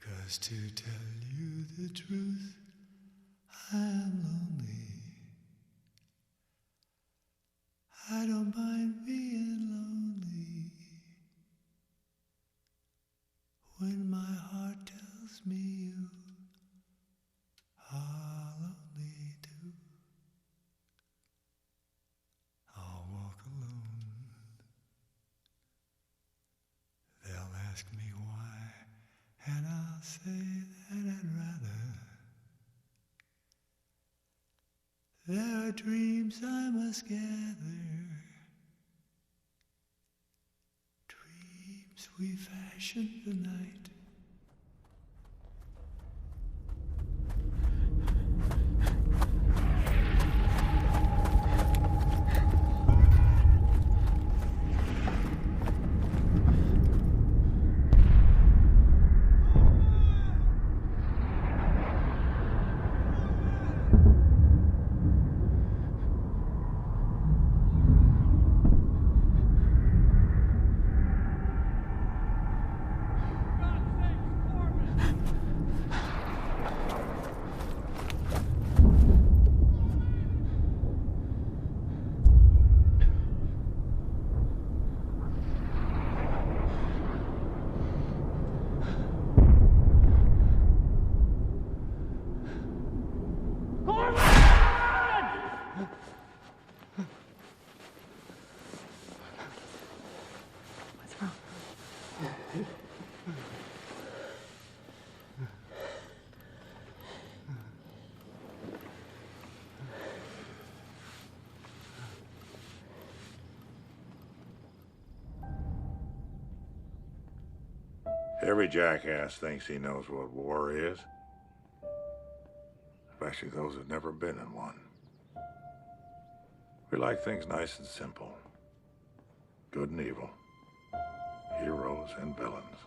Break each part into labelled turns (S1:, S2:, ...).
S1: 'Cause to tell you the truth, I am lonely. I don't mind being lonely when my heart tells me you are lonely too. I'll walk alone. They'll ask me why, and I'll say that I'd rather. There are dreams I must gather, dreams we fashioned the night.
S2: Every jackass thinks he knows what war is, especially those who've never been in one. We like things nice and simple. Good and evil. Heroes and villains.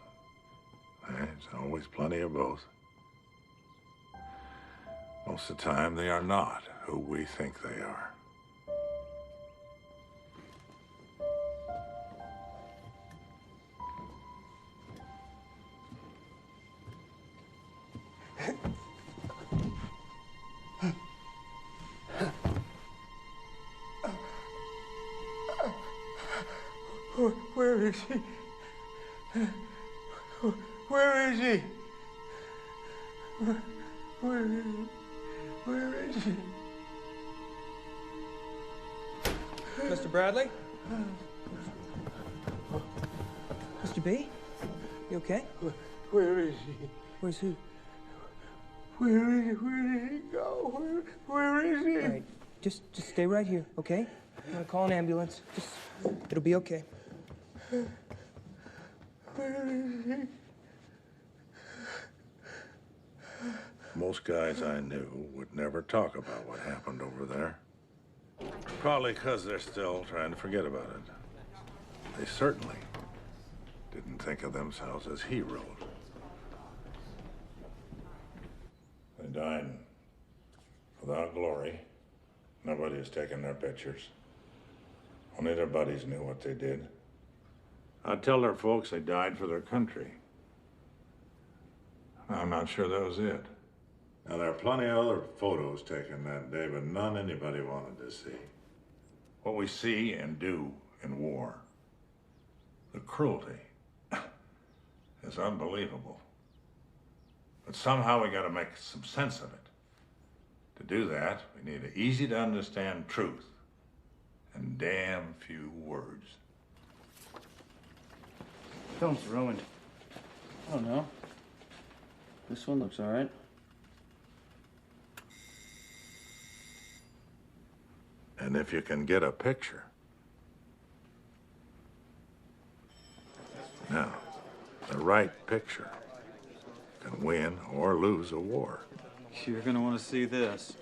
S2: There's always plenty of both. Most of the time, they are not who we think they are.
S1: Where is he? Where is he? Where is he? Where is he?
S3: Mr. Bradley? Mr. B? You okay?
S1: Where is he?
S3: Where's who?
S1: Where is he? Where did he go? Where is he?
S3: All right, just stay right here, okay? I'm gonna call an ambulance. It'll be okay.
S1: Where is he?
S2: Most guys I knew would never talk about what happened over there. Probably because they're still trying to forget about it. They certainly didn't think of themselves as heroes. They died without glory. Nobody has taken their pictures. Only their buddies knew what they did. I'd tell their folks they died for their country. I'm not sure that was it. Now, there are plenty of other photos taken that day, but none anybody wanted to see. What we see and do in war, the cruelty, is unbelievable. But somehow we gotta make some sense of it. To do that, we need an easy-to-understand truth and damn few words.
S4: Film's ruined. I don't know. This one looks all right.
S2: And if you can get a picture. Now, the right picture can win or lose a war.
S4: You're gonna want to see this.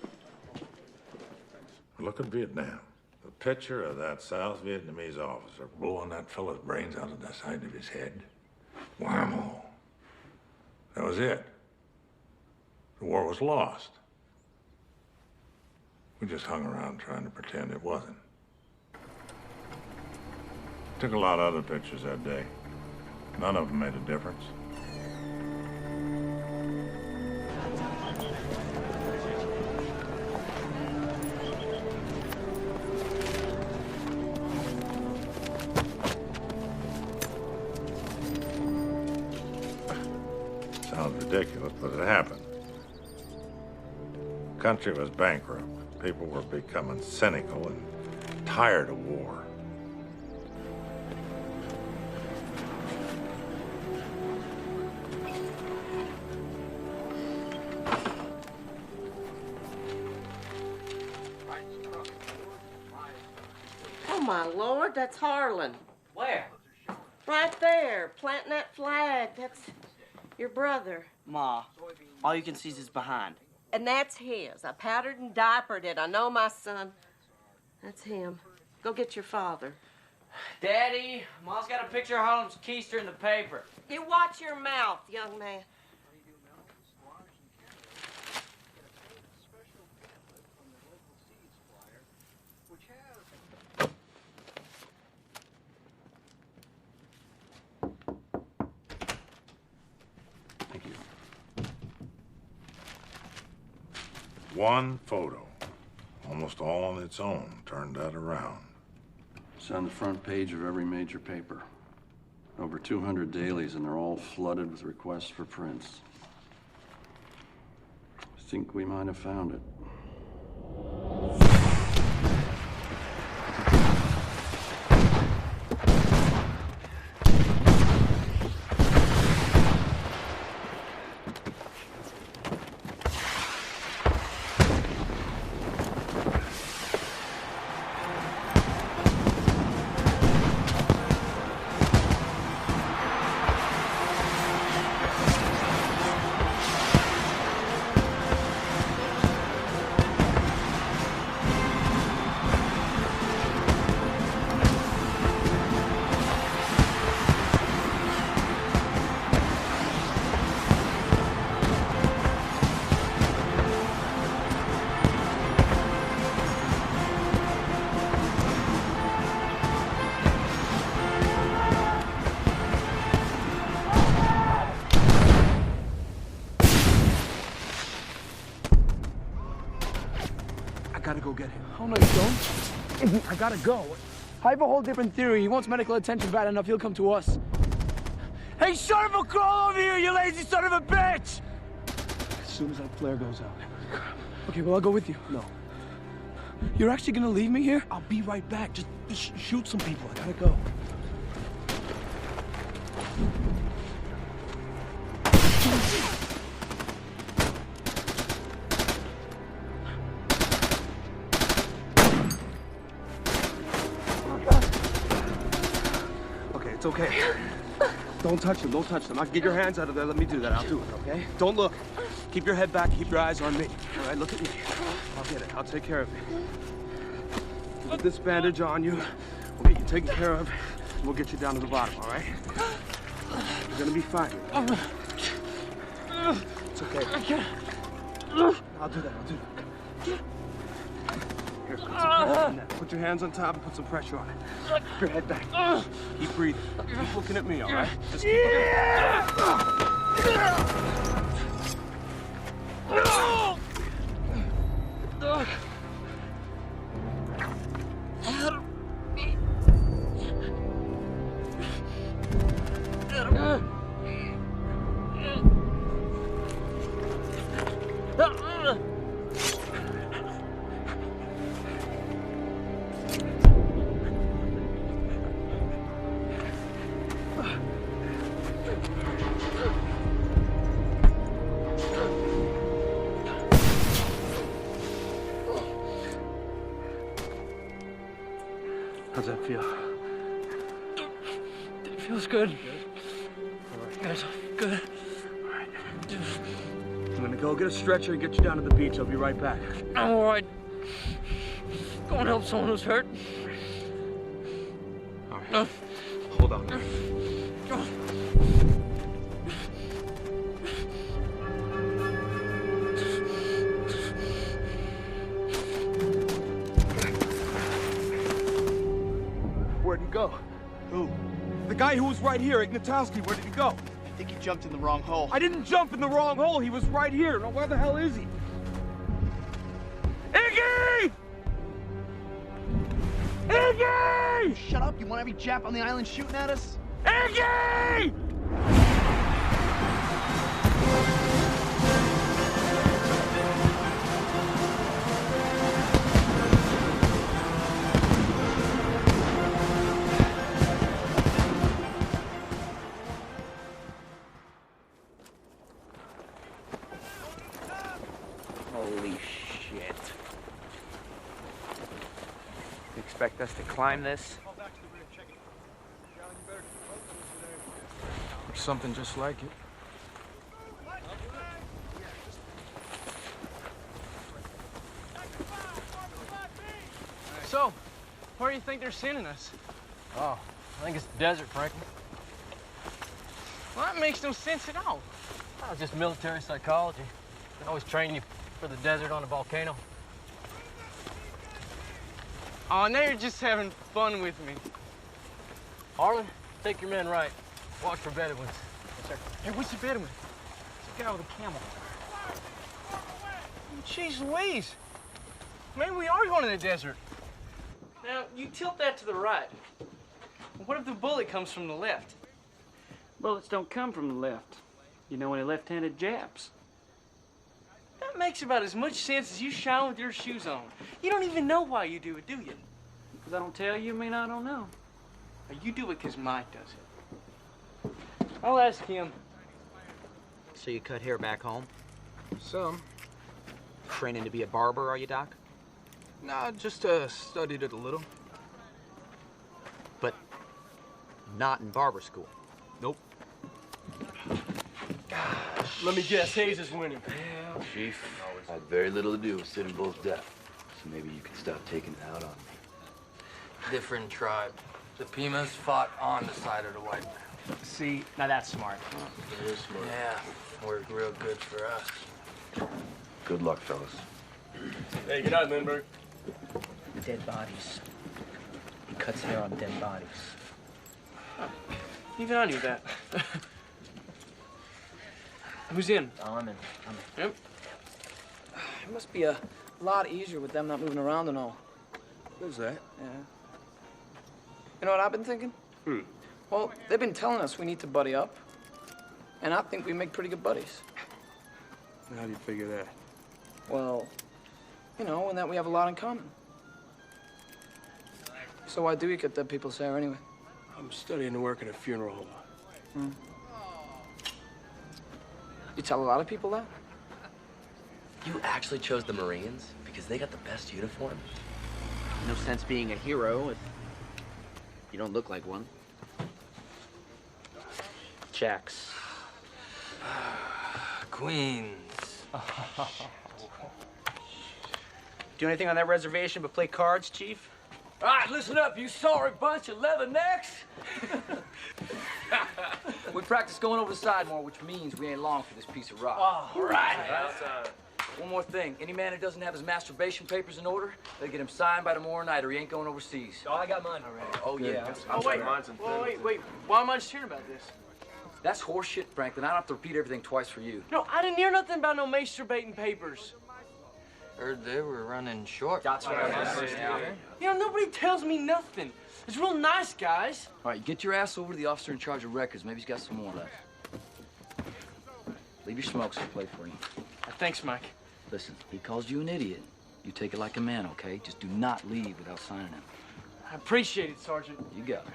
S2: Look at Vietnam. The picture of that South Vietnamese officer blowing that fellow's brains out of the side of his head. Whammo. That was it. The war was lost. We just hung around trying to pretend it wasn't. Took a lot of other pictures that day. None of them made a difference. but it happened. The country was bankrupt. People were becoming cynical and tired of war.
S5: Oh, my Lord, that's Harlan.
S6: Where?
S5: Right there, planting that flag. That's your brother.
S6: Ma, all you can see is his behind.
S5: And that's his. I powdered and diapered it. I know my son. That's him. Go get your father.
S6: Daddy, Ma's got a picture of Harlem's keister in the paper.
S5: You watch your mouth, young man.
S4: Thank you.
S2: One photo, almost all on its own, turned that around.
S4: It's on the front page of every major paper. Over 200 dailies, and they're all flooded with requests for prints. I think we might have found it.
S3: I gotta go get him. Oh, no, you don't. I gotta go. I have a whole different theory. He wants medical attention bad enough, he'll come to us. Hey, son of a crawl over here, you lazy son of a bitch! As soon as that flare goes out. Okay, well, I'll go with you. No. You're actually gonna leave me here? I'll be right back. Just shoot some people. I gotta go. It's okay. Don't touch them, don't touch them. Get your hands out of there, let me do that. I'll do it, okay? Don't look. Keep your head back, keep your eyes on me. All right, look at me. I'll get it, I'll take care of it. Put this bandage on you. We'll get you taken care of, and we'll get you down to the bottom, all right? You're gonna be fine. It's okay. I'll do that, I'll do that. Here, put some pressure on that. Put your hands on top and put some pressure on it. Keep your head back. Keep breathing. Keep looking at me, all right? Just keep How's that feel? It feels good.
S4: All right.
S3: Yes, good.
S4: All right.
S3: I'm gonna go get a stretcher and get you down to the beach. I'll be right back.
S6: I'm all right. Go and help someone who's hurt.
S3: All right. Hold on. Where'd he go?
S7: Who?
S3: The guy who was right here, Ignatowski, where did he go?
S7: I think he jumped in the wrong hole.
S3: I didn't jump in the wrong hole. He was right here. Now, where the hell is he? Iggy! Iggy!
S7: Shut up! You want every Jap on the island shooting at us?
S3: Iggy! Holy shit. You expect us to climb this? Or something just like it.
S6: So, where do you think they're sending us?
S8: Oh, I think it's the desert, Franklin.
S6: Well, that makes no sense at all.
S8: Oh, just military psychology. They always train you for the desert on a volcano.
S6: Oh, now you're just having fun with me.
S8: Harlan, take your men right. Watch for Bedouins.
S6: Yes, sir. Hey, what's the Bedouin? It's a guy with a camel. Jeez Louise. Maybe we are going to the desert. Now, you tilt that to the right. What if the bullet comes from the left?
S9: Bullets don't come from the left. You know any left-handed Japs?
S6: That makes about as much sense as you shouting with your shoes on. You don't even know why you do it, do you?
S9: Because I don't tell you, mean I don't know.
S6: Or you do it because Mike does it. I'll ask him.
S10: So you cut hair back home?
S3: Some.
S10: Training to be a barber, are you, Doc?
S3: Nah, just studied it a little.
S10: But not in barber school.
S3: Nope.
S8: Let me guess, Hayes is winning.
S11: Chief, I had very little to do with Sitting Bull's death, so maybe you could stop taking it out on me.
S8: Different tribe. The Pimas fought on the side of the white man.
S6: See, now that's smart.
S11: It is smart.
S8: Yeah, worked real good for us.
S11: Good luck, fellas.
S8: Hey, good night, Lindbergh.
S10: Dead bodies. He cuts hair on dead bodies.
S6: Even I knew that. Who's in?
S10: I'm in.
S6: Yep.
S3: It must be a lot easier with them not moving around and all.
S12: What's that?
S3: Yeah. You know what I've been thinking? Well, they've been telling us we need to buddy up. And I think we make pretty good buddies.
S12: How do you figure that?
S3: Well, you know, in that we have a lot in common. So why do we cut dead people's hair anyway?
S12: I'm studying to work at a funeral home.
S3: You tell a lot of people that?
S10: You actually chose the Marines because they got the best uniform? No sense being a hero if you don't look like one. Jacks.
S8: Queens.
S10: Do anything on that reservation but play cards, Chief?
S8: All right, listen up, you sorry bunch of leathernecks.
S13: We practice going over the side more, which means we ain't long for this piece of rock.
S8: All right.
S13: One more thing. Any man who doesn't have his masturbation papers in order, they get him signed by tomorrow night or he ain't going overseas.
S8: Oh, I got mine already.
S13: Oh, yeah.
S6: Oh, wait. Why am I just hearing about this?
S13: That's horseshit, Franklin. I don't have to repeat everything twice for you.
S6: No, I didn't hear nothing about no masturbating papers.
S8: Heard they were running short.
S13: That's what I was saying.
S6: You know, nobody tells me nothing. It's real nice, guys.
S13: All right, get your ass over to the officer in charge of records. Maybe he's got some more left. Leave your smokes and play for him.
S6: Thanks, Mike.
S13: Listen, he calls you an idiot. You take it like a man, okay? Just do not leave without signing him.
S6: I appreciate it, Sergeant.
S13: You got it.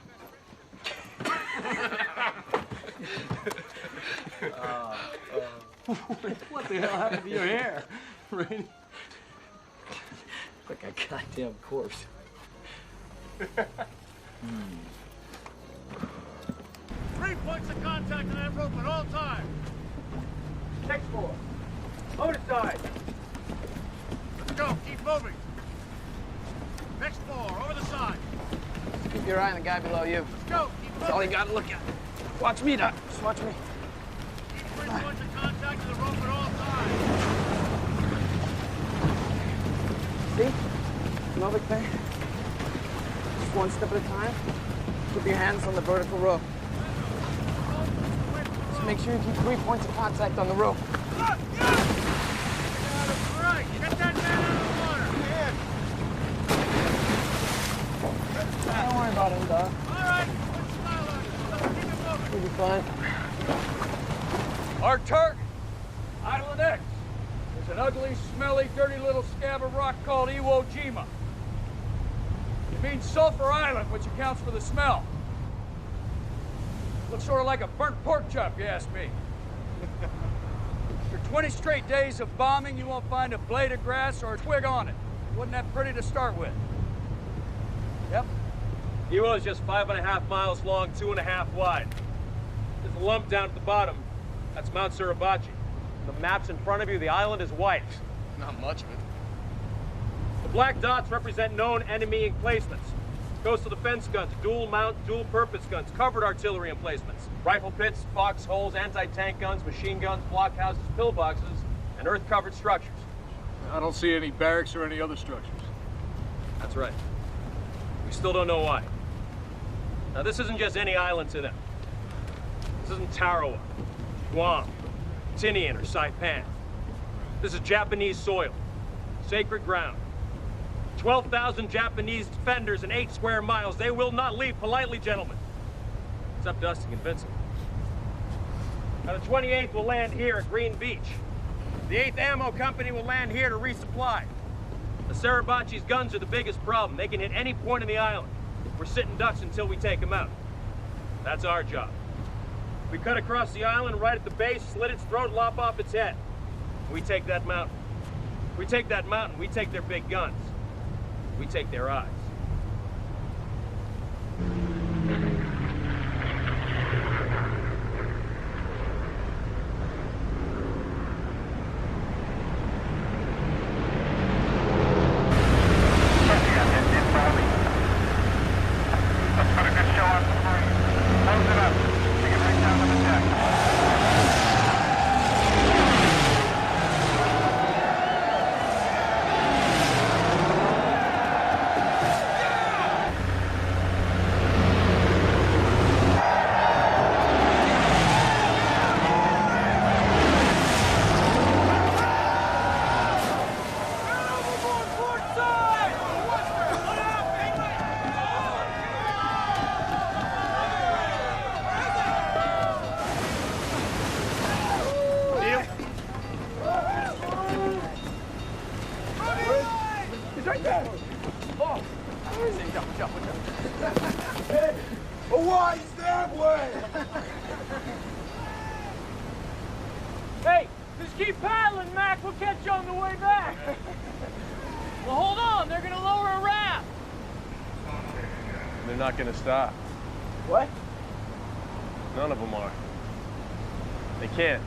S8: What the hell happened to your hair? Right?
S13: Like a goddamn corpse.
S2: 3 points of contact on that rope at all times.
S3: Next floor. Over the side.
S2: Let's go. Keep moving. Next floor. Over the side.
S3: Keep your eye on the guy below you.
S2: Let's go. Keep moving.
S3: That's all you got to look at. Watch me, Doc. Just watch me.
S2: Keep 3 points of contact to the rope at all times.
S3: See? No big thing. Just one step at a time. Keep your hands on the vertical rope. Just make sure you keep 3 points of contact on the rope.
S2: Look! Right. Get that man out of the water.
S3: Don't worry about him, Doc.
S2: All right. Put a smile on it. Keep it moving.
S3: He'll be fine.
S8: Our target, Island X, is an ugly, smelly, dirty little scab of rock called Iwo Jima. It means Sulphur Island, which accounts for the smell. Looks sort of like a burnt pork chop, you ask me. After 20 straight days of bombing, you won't find a blade of grass or a twig on it. Wasn't that pretty to start with? Yep.
S14: Iwo is just 5.5 miles long, 2.5 wide. There's a lump down at the bottom. That's Mount Suribachi. The map's in front of you. The island is white.
S7: Not much of it.
S14: The black dots represent known enemy emplacements. Coastal defense guns, dual mount, dual purpose guns, covered artillery emplacements, rifle pits, foxholes, anti-tank guns, machine guns, blockhouses, pillboxes, and earth-covered structures.
S8: I don't see any barracks or any other structures.
S14: That's right. We still don't know why. Now, this isn't just any island to them. This isn't Tarawa, Guam, Tinian, or Saipan. This is Japanese soil, sacred ground. 12,000 Japanese defenders in 8 square miles. They will not leave politely, gentlemen. It's up to us to convince them. Now, the 28th will land here at Green Beach. The 8th Ammo Company will land here to resupply. The Suribachi's guns are the biggest problem. They can hit any point in the island. We're sitting ducks until we take them out. That's our job. We cut across the island right at the base, slit its throat, lop off its head. We take that mountain. We take that mountain, we take their big guns. We take their eyes.
S6: Hey, just keep paddling, Mac. We'll catch you on the way back. Well, hold on. They're gonna lower a raft.
S12: They're not gonna stop.
S6: What?
S12: None of them are. They can't.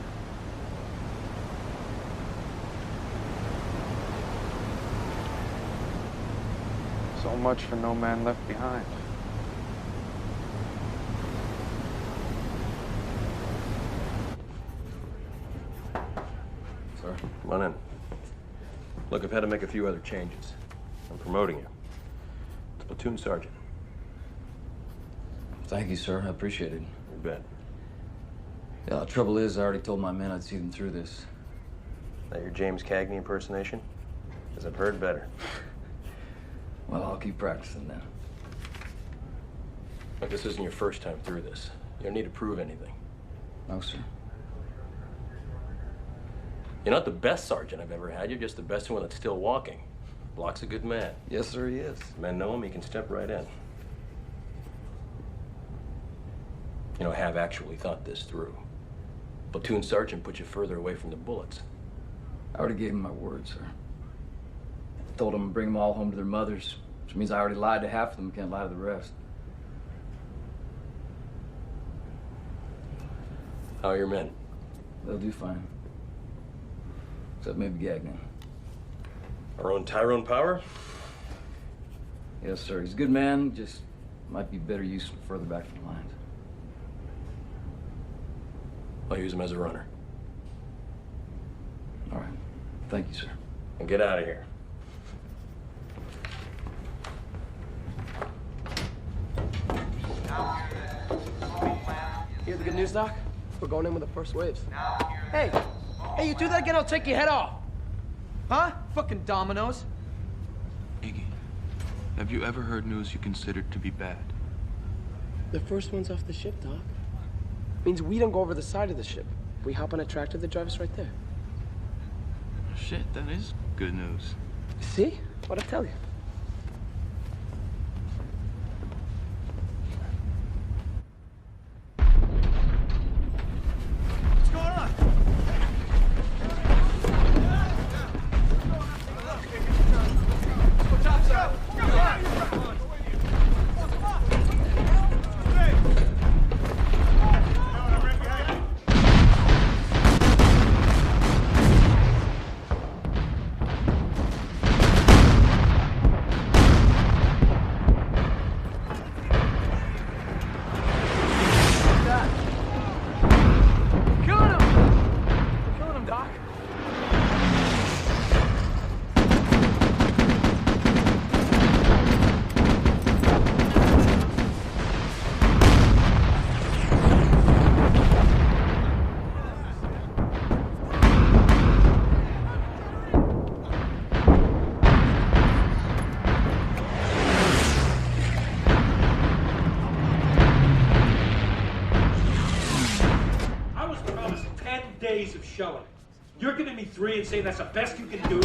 S3: So much for no man left behind.
S15: Sir, come on in. Look, I've had to make a few other changes. I'm promoting you to platoon sergeant.
S13: Thank you, sir. I appreciate it.
S15: You bet.
S13: Yeah, the trouble is, I already told my men I'd see them through this.
S15: That your James Cagney impersonation? Because I've heard better.
S13: Well, I'll keep practicing then.
S15: Look, this isn't your first time through this. You don't need to prove anything.
S13: No, sir.
S15: You're not the best sergeant I've ever had. You're just the best one that's still walking. Block's a good man.
S13: Yes, sir, he is.
S15: Men know him. He can step right in. You know, I have actually thought this through. Platoon sergeant puts you further away from the bullets.
S13: I already gave him my word, sir. I told them to bring them all home to their mothers, which means I already lied to half of them, can't lie to the rest.
S15: How are your men?
S13: They'll do fine. Except maybe Gagnon.
S15: Our own Tyrone Power?
S13: Yes, sir. He's a good man, just might be better used further back from the lines.
S15: I'll use him as a runner.
S13: All right. Thank you, sir.
S15: And get out of here.
S10: Hear the good news, Doc? We're going in with the first waves.
S7: Hey! Hey, you do that again, I'll take your head off! Huh? Fucking dominoes.
S16: Iggy, have you ever heard news you considered to be bad?
S10: The first one's off the ship, Doc. Means we don't go over the side of the ship. We hop on a tractor that drives us right there.
S16: Shit, that is good news.
S10: See? What'd I tell you?
S7: What's going on?
S14: shelling it. You're giving me 3 and saying that's the best you can do?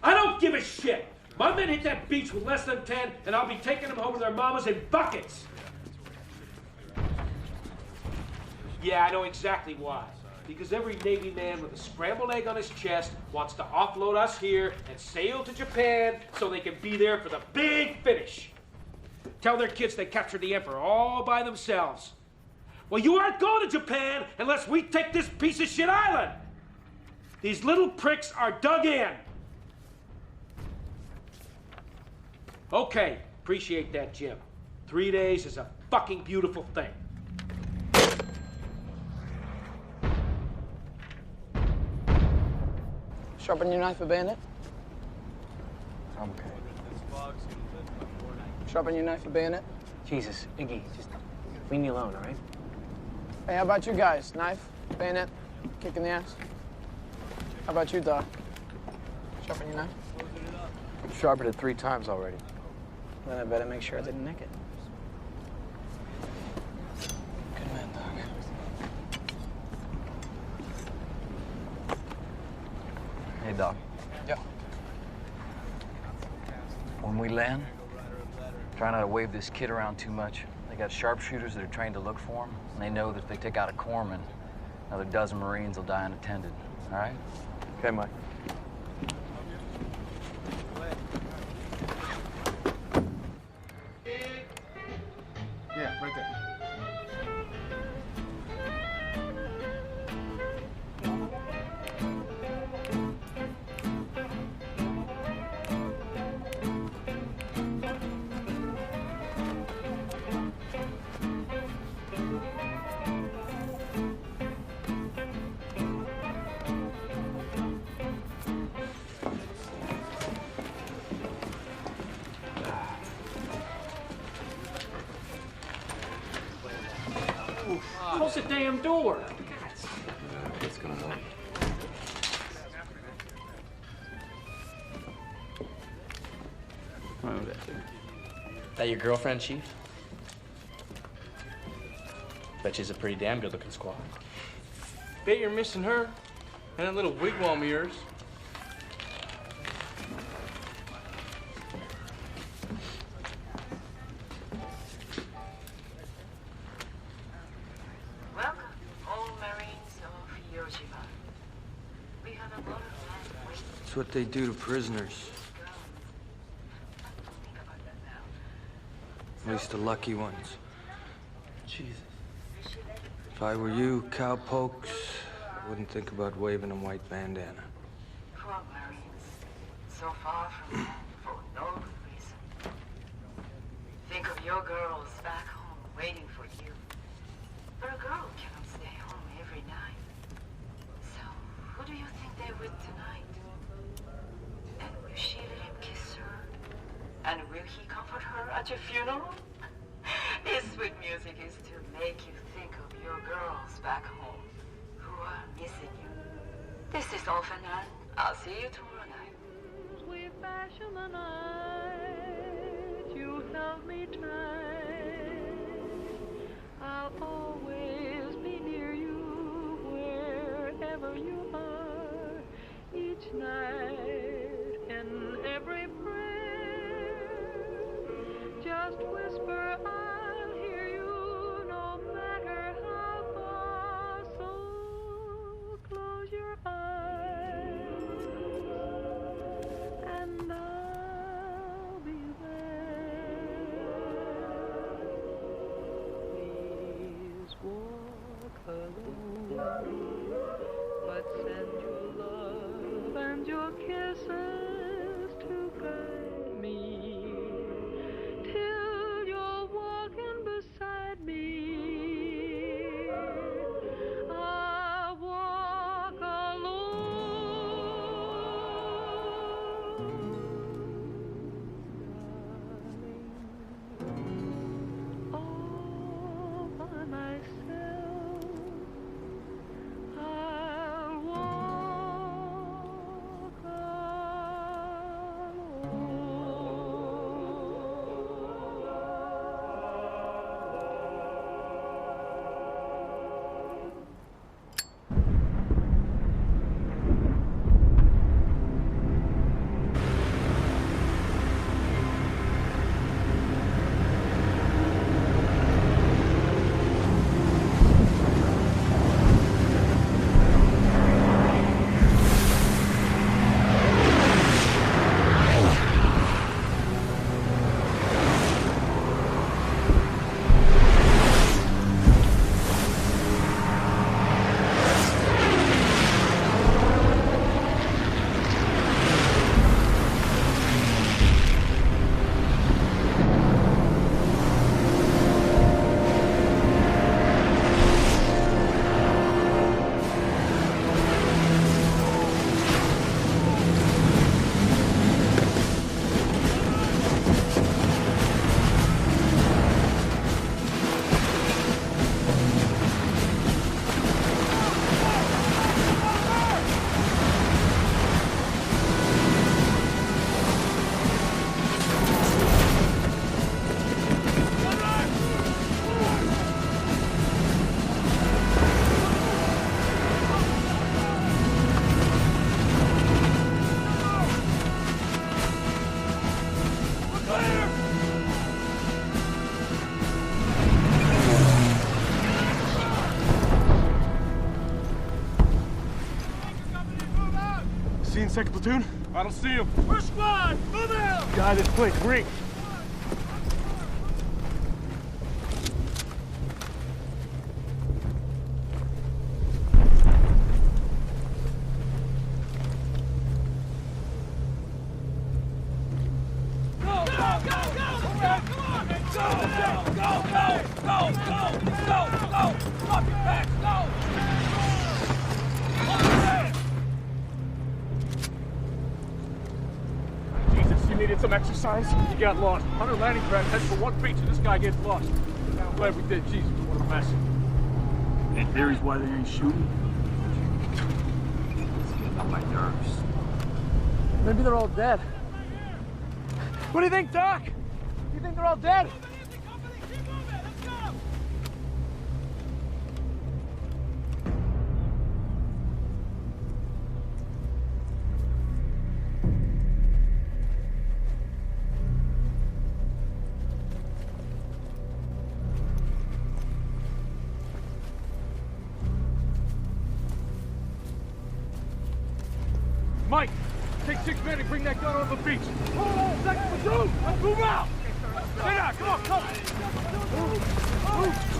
S14: I don't give a shit. My men hit that beach with less than 10, and I'll be taking them home to their mamas in buckets. Yeah, I know exactly why. Because every Navy man with a scrambled egg on his chest wants to offload us here and sail to Japan so they can be there for the big finish. Tell their kids they captured the Emperor all by themselves. Well, you aren't going to Japan unless we take this piece of shit island. These little pricks are dug in. Okay, appreciate that, Jim. 3 days is a fucking beautiful thing.
S3: Sharpen your knife a bandit.
S10: I'm okay.
S3: Sharpen your knife a bayonet.
S10: Jesus, Iggy, just leave me alone, all right?
S3: Hey, how about you guys? Knife, bayonet, kick in the ass. How about you, Doc? Sharpen your knife.
S10: I've sharpened it 3 times already.
S3: Then I better make sure I didn't nick it. Good man, Doc.
S13: Hey, Doc.
S3: Yeah.
S13: When we land, try not to wave this kid around too much. They got sharpshooters that are trained to look for him, and they know that if they take out a corpsman, another dozen Marines will die unattended. All right?
S10: Okay, Mike.
S7: Yeah, right there.
S14: Close the damn door.
S4: It's gonna help.
S10: That your girlfriend, Chief? Bet she's a pretty damn good-looking squaw.
S6: Bet you're missing her and that little wigwam of yours.
S17: Welcome, all Marines of Hiroshima. We have a lot of land waiting.
S16: It's what they do to prisoners. At least the lucky ones.
S10: Jesus.
S16: If I were you, cowpokes, I wouldn't think about waving a white bandana.
S17: Poor Marines, so far from home for no good reason. Think of your girls back home waiting for you. But a girl cannot stay home every night. So, who do you think they're with tonight? And will she let him kiss her? And will he comfort her at your funeral? His sweet music is to make you think of your girls back home who are missing you. This is all, Fernand. I'll see you tomorrow night.
S18: We fashion the night, you held me tight. I'll always be near you wherever you are. Each night, in every prayer, just whisper, I'll hear you no matter how far. So close your eyes and I'll be there. Please walk alone, but send your love and your kisses to guide me till you're walking beside me. I walk alone, all by myself. I'll walk alone.
S14: in second platoon?
S8: I don't see him.
S14: First squad, move out!
S8: Guy this quick, Rick. Some exercise. You got lost. 100 landing craft heads for one beach and this guy gets lost. I'm glad we did. Jesus, what a mess. Any theories why they ain't shooting? It's getting on my nerves.
S3: Maybe they're all dead. What do you think, Doc? Do you think they're all dead?
S8: Mike, take 6 men and bring that gun on the beach. Hold on, second platoon. Let's move out. Stay down. Come on, come. Move.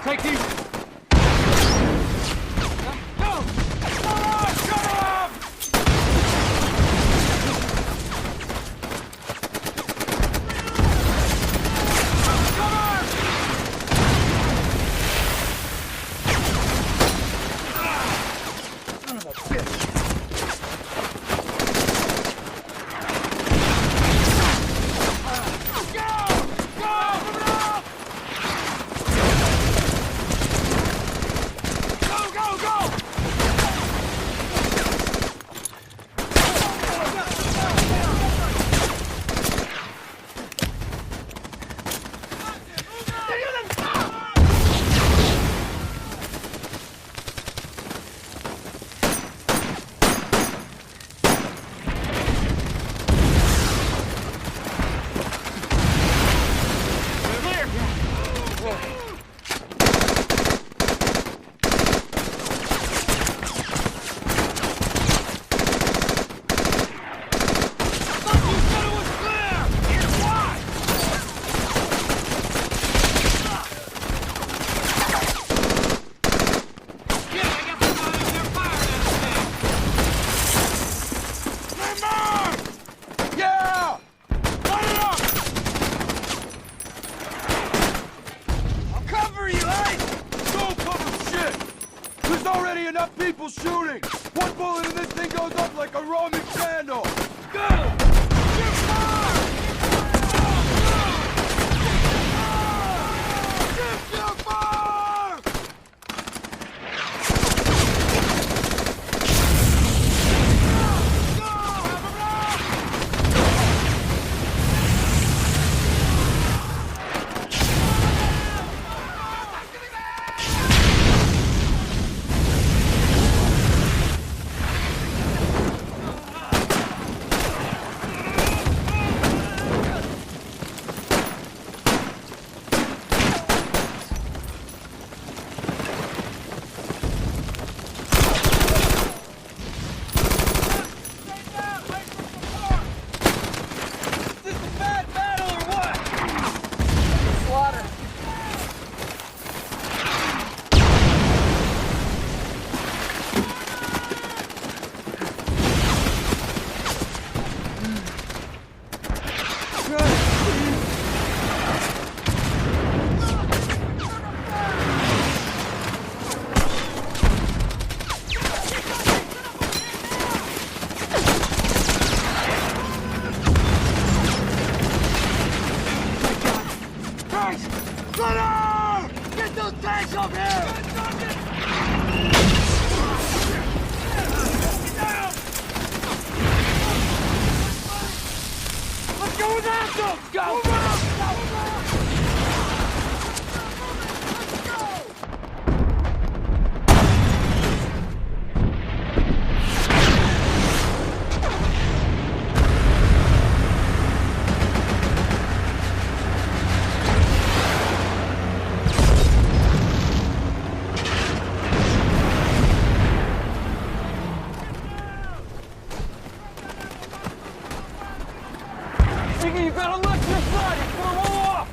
S8: Take these. Go!
S3: enough people shooting. One bullet and this thing goes up like a Roman candle. Go! Get fire! Get your fire!
S8: You better look to your side. It's gonna roll off.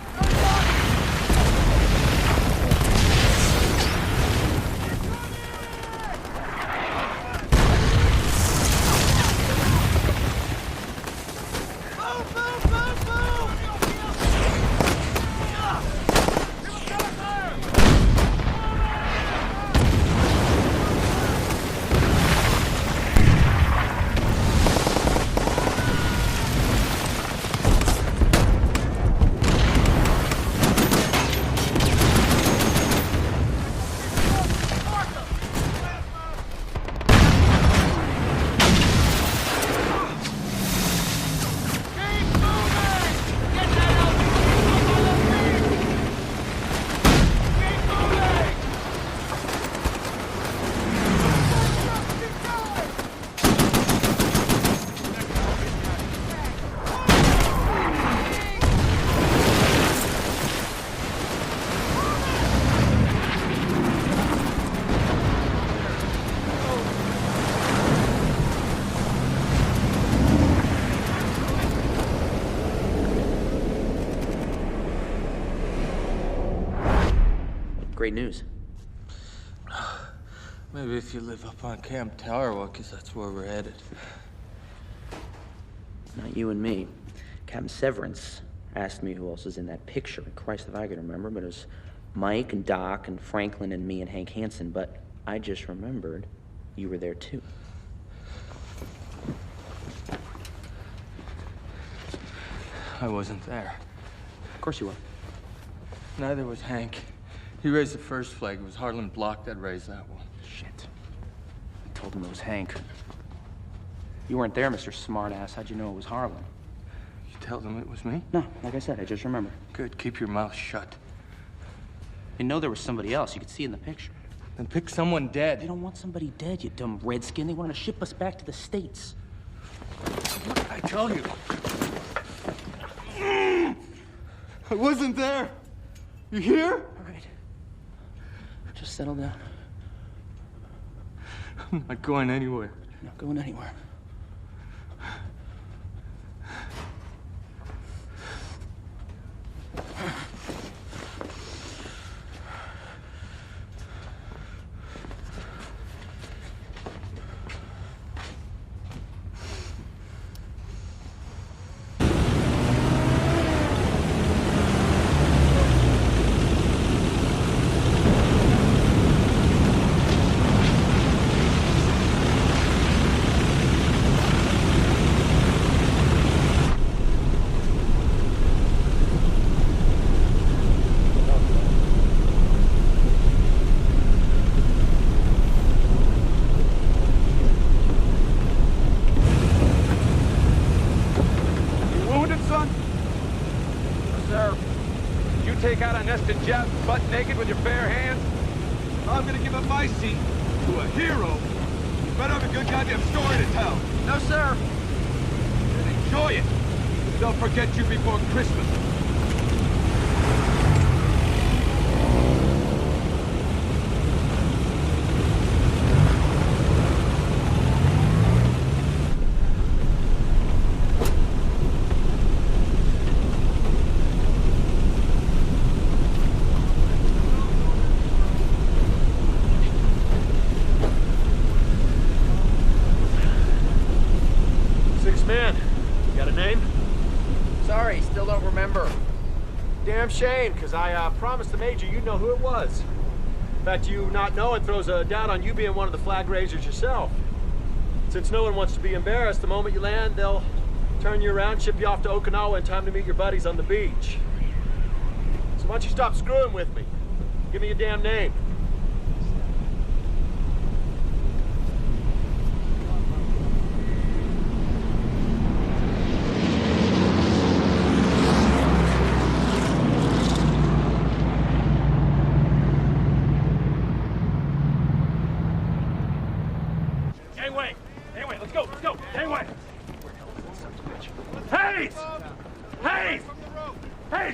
S10: Great news.
S16: Maybe if you live up on Camp Tower, well, because that's where we're headed.
S10: Not you and me. Captain Severance asked me who else is in that picture. Christ, if I could remember, but it was Mike and Doc and Franklin and me and Hank Hansen. But I just remembered you were there too.
S16: I wasn't there.
S10: Of course you were.
S16: Neither was Hank. He raised the first flag. It was Harlan Block that raised that one.
S10: Shit. I told him it was Hank. You weren't there, Mr. Smartass. How'd you know it was Harlan?
S16: You tell them it was me?
S10: No, like I said, I just remember.
S16: Good. Keep your mouth shut.
S10: You know there was somebody else. You could see in the picture.
S16: Then pick someone dead.
S10: They don't want somebody dead, you dumb redskin. They want to ship us back to the States.
S16: I tell you. I wasn't there. You hear?
S10: All right. Just settle down.
S16: I'm not going anywhere.
S10: You're not going anywhere.
S8: blasted Japs butt naked with your bare hands?
S19: I'm gonna give up my seat to a hero. You better have a good goddamn story to tell.
S7: No, sir.
S19: Then enjoy it. They'll forget you before Christmas.
S14: Damn shame, because I promised the Major you'd know who it was. In fact, you not knowing throws a doubt on you being one of the flag raisers yourself. Since no one wants to be embarrassed, the moment you land, they'll turn you around, ship you off to Okinawa in time to meet your buddies on the beach. So why don't you stop screwing with me? Give me your damn name.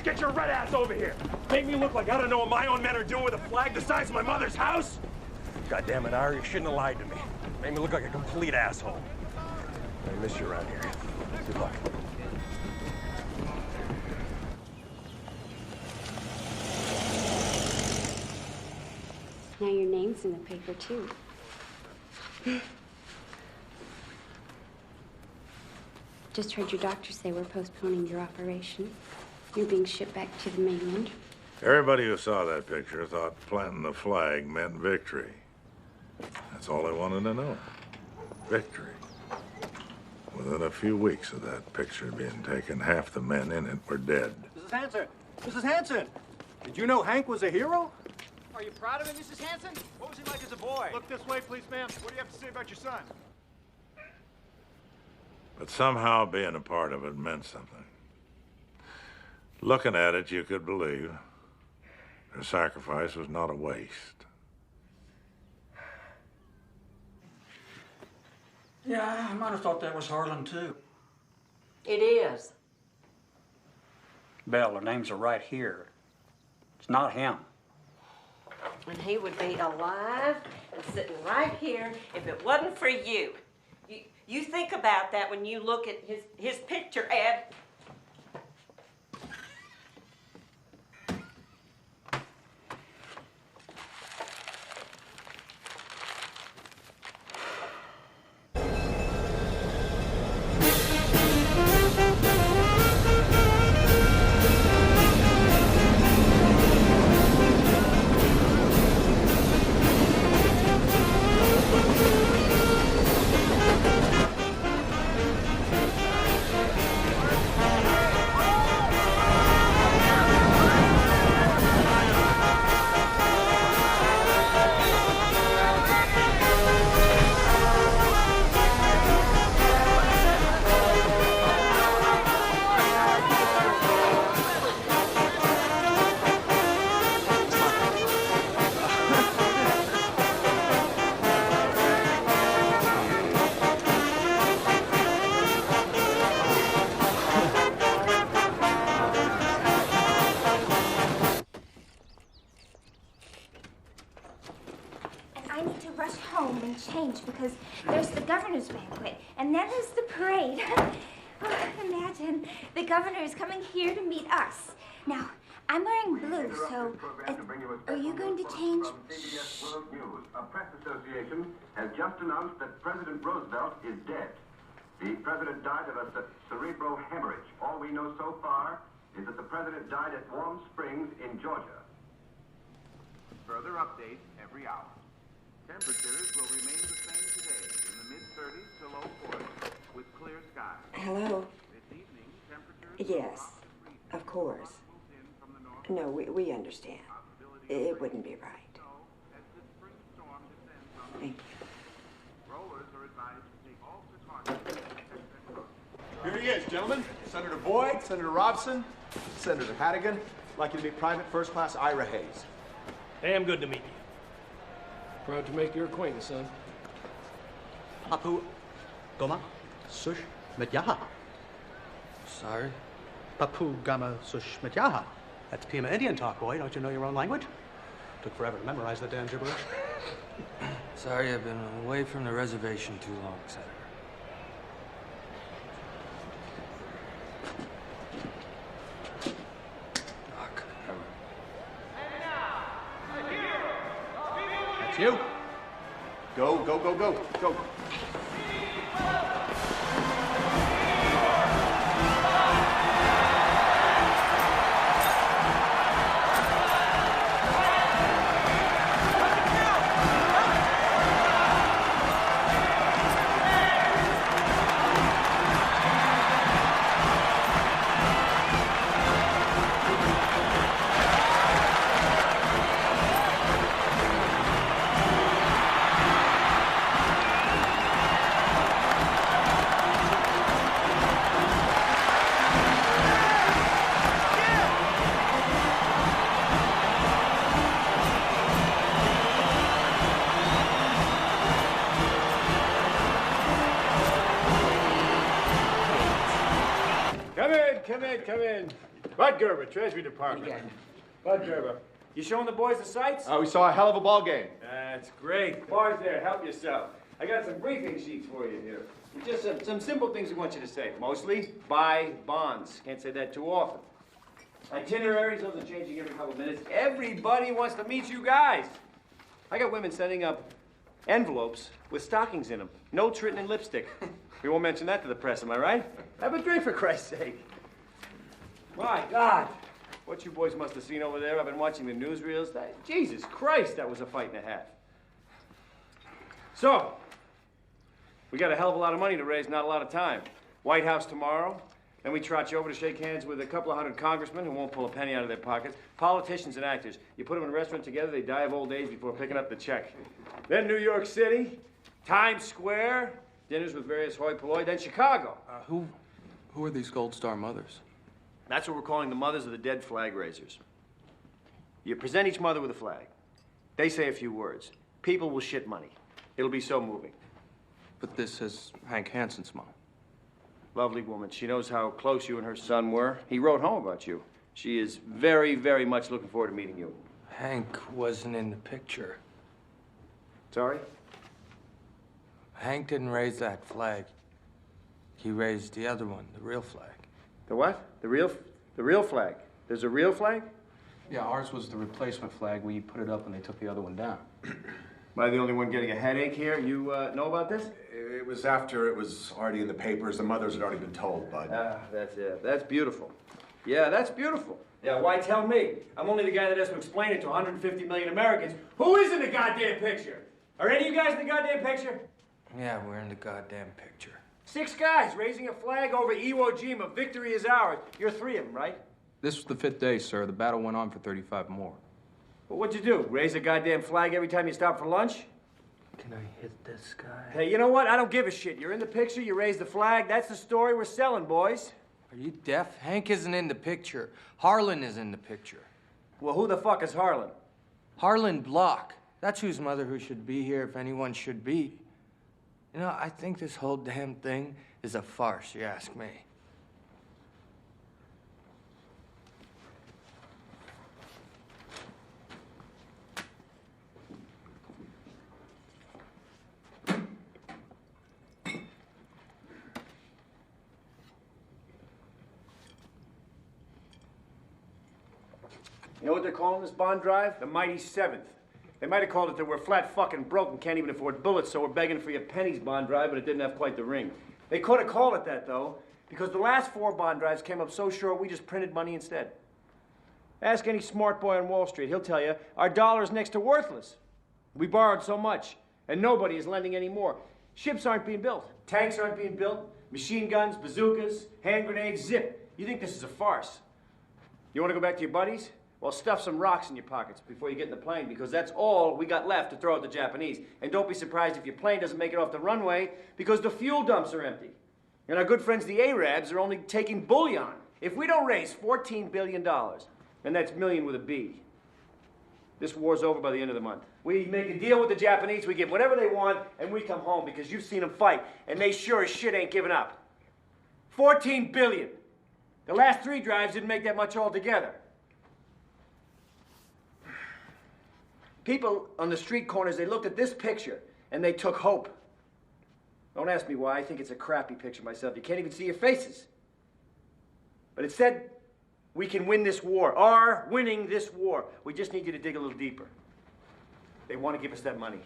S14: Get your red ass over here! Make me look like I don't know what my own men are doing with a flag the size of my mother's house? God damn it, Ari, you shouldn't have lied to me. Made me look like a complete asshole. I miss you around here. Good luck.
S20: Now your name's in the paper, too. Just heard your doctor say we're postponing your operation. You're being shipped back to the mainland.
S2: Everybody who saw that picture thought planting the flag meant victory. That's all they wanted to know. Victory. Within a few weeks of that picture being taken, half the men in it were dead.
S14: Mrs. Hanson! Mrs. Hanson! Did you know Hank was a hero?
S21: Are you proud of him, Mrs. Hanson? What was he like as a boy? Look this way, please, ma'am. What do you have to say about your son?
S2: But somehow being a part of it meant something. Looking at it, you could believe their sacrifice was not a waste.
S9: Yeah, I might have thought that was Harlan, too.
S5: It is.
S9: Belle, their names are right here. It's not him.
S5: And he would be alive and sitting right here if it wasn't for you. You think about that when you look at his picture, Ed.
S22: Because there's the governor's banquet, and then there's the parade. Oh, imagine, the governor is coming here to meet us. Now, I'm wearing blue, so are you going to change?
S23: CBS World News. A press association has just announced that President Roosevelt is dead. The president died of a cerebral hemorrhage. All we know so far is that the president died at Warm Springs in Georgia. Further updates every hour. Temperatures will remain the same today, in the mid-30s to low 40s, with clear skies.
S24: Hello?
S23: This evening, temperatures
S24: Yes, of course. No, we understand. It wouldn't be right. Thank you.
S23: Rollers are advised to take all precautions.
S21: Here he is, gentlemen. Senator Boyd, Senator Robson, Senator Hattigan. like you to be Private First Class Ira Hayes.
S14: Damn good to meet you.
S6: Proud to make your acquaintance, son.
S1: Papu, Goma, Sush, Medyaha.
S16: Sorry?
S1: Papu, Gama, Sush, Medyaha. That's Pima Indian talk, boy. Don't you know your own language? Took forever to memorize that damn gibberish.
S16: Sorry, I've been away from the reservation too long, Senator.
S1: That's you.
S21: Go, go, go, go, go. Come in. Bud Gerber, Treasury Department. Bud Gerber. You showing the boys the sights? We saw a hell of a ball game.
S11: That's great. Bars there, help yourself. I got some briefing sheets for you here. Just some simple things we want you to say. Mostly, buy bonds. Can't say that too often. Itineraries, those are changing every couple minutes. Everybody wants to meet you guys. I got women sending up envelopes with stockings in them. Notes written in lipstick. We won't mention that to the press, am I right? Have a drink, for Christ's sake. My God. What you boys must have seen over there. I've been watching the newsreels. Jesus Christ, that was a fight and a half. So, we got a hell of a lot of money to raise, not a lot of time. White House tomorrow. Then we trot you over to shake hands with a couple of hundred congressmen who won't pull a penny out of their pockets. Politicians and actors. You put them in a restaurant together, they die of old age before picking up the check. Then New York City, Times Square, dinners with various hoi polloi. Then Chicago.
S16: Who are these Gold Star mothers?
S11: That's what we're calling the mothers of the dead flag raisers. You present each mother with a flag. They say a few words. People will shit money. It'll be so moving.
S16: But this is Hank Hansen's mom.
S11: Lovely woman. She knows how close you and her son were. He wrote home about you. She is very, very much looking forward to meeting you.
S16: Hank wasn't in the picture.
S11: Sorry?
S16: Hank didn't raise that flag. He raised the other one, the real flag.
S11: The what? The real flag. There's a real flag?
S12: Yeah, ours was the replacement flag. We put it up when they took the other one down.
S11: Am I the only one getting a headache here? You know about this?
S21: It was after it was already in the papers. The mothers had already been told, Bud.
S11: That's it. That's beautiful. Yeah, that's beautiful. Yeah, why tell me? I'm only the guy that has to explain it to 150 million Americans. Who is in the goddamn picture? Are any of you guys in the goddamn picture?
S16: Yeah, we're in the goddamn picture.
S11: 6 guys raising a flag over Iwo Jima. Victory is ours. You're 3 of them, right?
S12: This was the 5th day, sir. The battle went on for 35 more.
S11: Well, what'd you do? Raise a goddamn flag every time you stop for lunch?
S16: Can I hit this guy?
S11: Hey, you know what? I don't give a shit. You're in the picture, you raise the flag. That's the story we're selling, boys.
S16: Are you deaf? Hank isn't in the picture. Harlan is in the picture.
S11: Well, who the fuck is Harlan?
S16: Harlan Block. That's whose mother who should be here if anyone should be. You know, I think this whole damn thing is a farce, you ask me.
S11: You know what they're calling this bond drive? The Mighty Seventh. They might have called it that we're flat fucking broke and can't even afford bullets, so we're begging for your pennies bond drive, but it didn't have quite the ring. They could have called it that, though, because the last 4 bond drives came up so short we just printed money instead. Ask any smart boy on Wall Street, he'll tell you our dollar's next to worthless. We borrowed so much, and nobody is lending any more. Ships aren't being built. Tanks aren't being built. Machine guns, bazookas, hand grenades, zip. You think this is a farce? You want to go back to your buddies? Well, stuff some rocks in your pockets before you get in the plane, because that's all we got left to throw at the Japanese. And don't be surprised if your plane doesn't make it off the runway, because the fuel dumps are empty. And our good friends, the Arabs, are only taking bullion. If we don't raise $14 billion, And that's million with a B. This war's over by the end of the month. We make a deal with the Japanese, we get whatever they want, and we come home because you've seen them fight, and they sure as shit ain't giving up. 14 billion. The last 3 drives didn't make that much altogether. People on the street corners, they looked at this picture, and they took hope. Don't ask me why. I think it's a crappy picture myself. You can't even see your faces. But it said, we can win this war. Are winning this war. We just need you to dig a little deeper. They want to give us that money.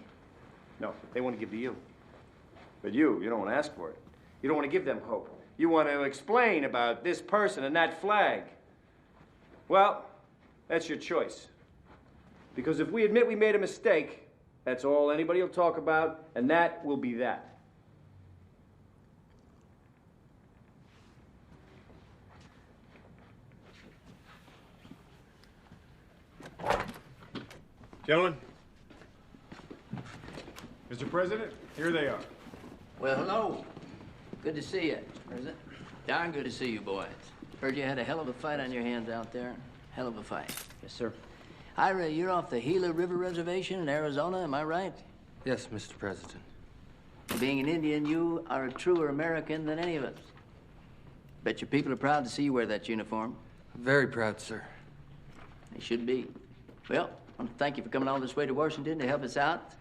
S11: No, they want to give to you. But you don't want to ask for it. You don't want to give them hope. You want to explain about this person and that flag. Well, that's your choice. Because if we admit we made a mistake, that's all anybody will talk about, and that will be that.
S21: Gentlemen, Mr. President, here they are.
S4: Well, hello. Good to see you, Mr. President. Darn good to see you, boys. Heard you had a hell of a fight on your hands out there. Hell of a fight.
S10: Yes, sir.
S4: Ira, you're off the Gila River Reservation in Arizona, am I right?
S16: Yes, Mr. President.
S4: Being an Indian, you are a truer American than any of us. Bet your people are proud to see you wear that uniform.
S16: Very proud, sir.
S4: They should be. Well, I want to thank you for coming all this way to Washington to help us out.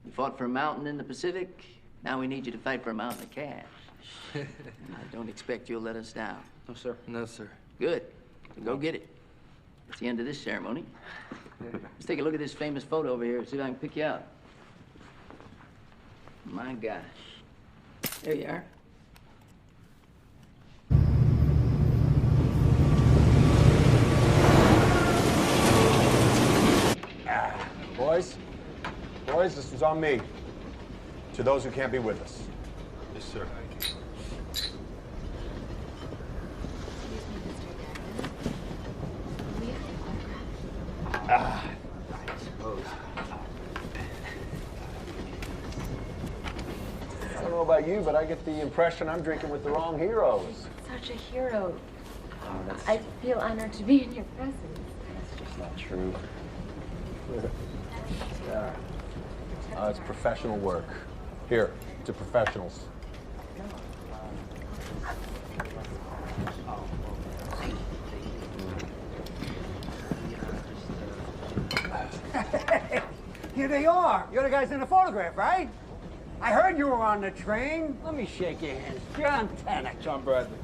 S4: You fought for a mountain in the Pacific. Now we need you to fight for a mountain of cash. I don't expect you'll let us down.
S10: No, sir.
S16: No, sir.
S4: Good. Go get it. It's the end of this ceremony. Let's take a look at this famous photo over here and see if I can pick you out. My gosh. There you are.
S21: Boys, this was on me. To those who can't be with us. Yes, sir. I suppose. I don't know about you, but I get the impression I'm drinking with the wrong heroes.
S13: Such a hero. I feel honored to be in your presence.
S10: That's just not true.
S21: It's professional work. Here, to professionals.
S15: Here they are. You're the guys in the photograph, right? I heard you were on the train. Let me shake your hands. John Tannock.
S21: John Bradley.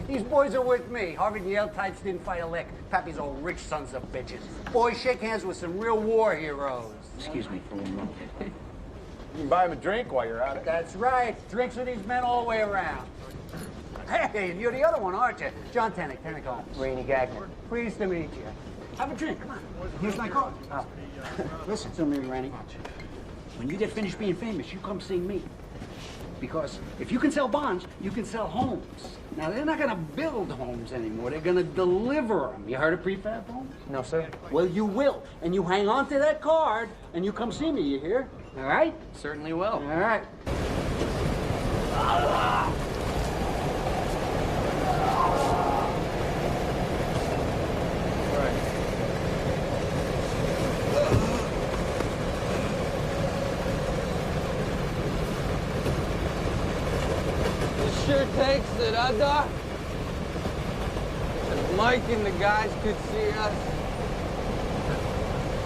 S15: These boys are with me. Harvard and Yale types didn't fight a lick. Pappy's all rich sons of bitches. Boys, shake hands with some real war heroes.
S10: Excuse me for one moment.
S21: You can buy him a drink while you're at it.
S15: That's right. Drinks with these men all the way around. Hey, you're the other one, aren't you? John Tannock, Tannock Holmes.
S10: Rainey Gagner.
S15: Pleased to meet you. Have a drink, come on. Here's my card. Oh. Listen to me, Randy. When you get finished being famous, you come see me. Because if you can sell bonds, you can sell homes. Now, they're not going to build homes anymore. They're going to deliver them. You heard of prefab homes?
S10: No, sir.
S15: Well, you will. And you hang on to that card, and you come see me, you hear? All right?
S10: Certainly will.
S15: All right.
S16: Sure takes it, huh, Doc? If Mike and the guys could see us.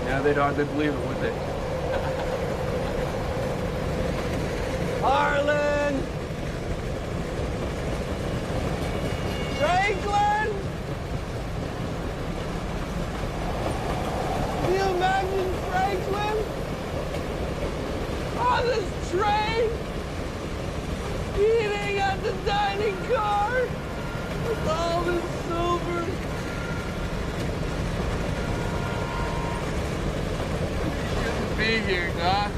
S12: Yeah, they'd hardly believe it, would they?
S16: Harlan! Franklin! Can you imagine Franklin? On this train? Eating at the dining car with all this silver. You shouldn't be here, Doc.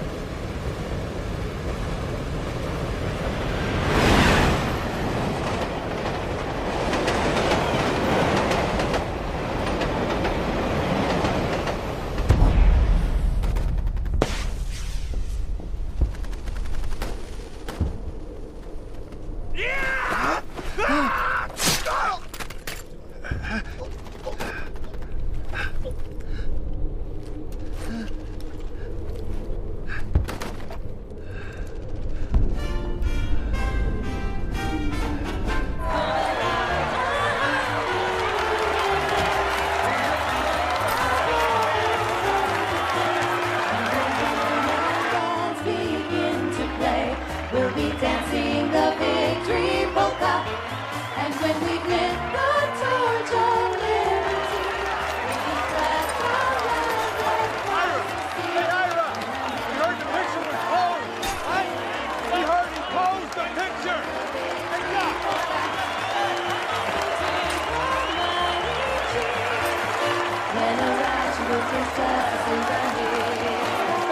S7: Bigger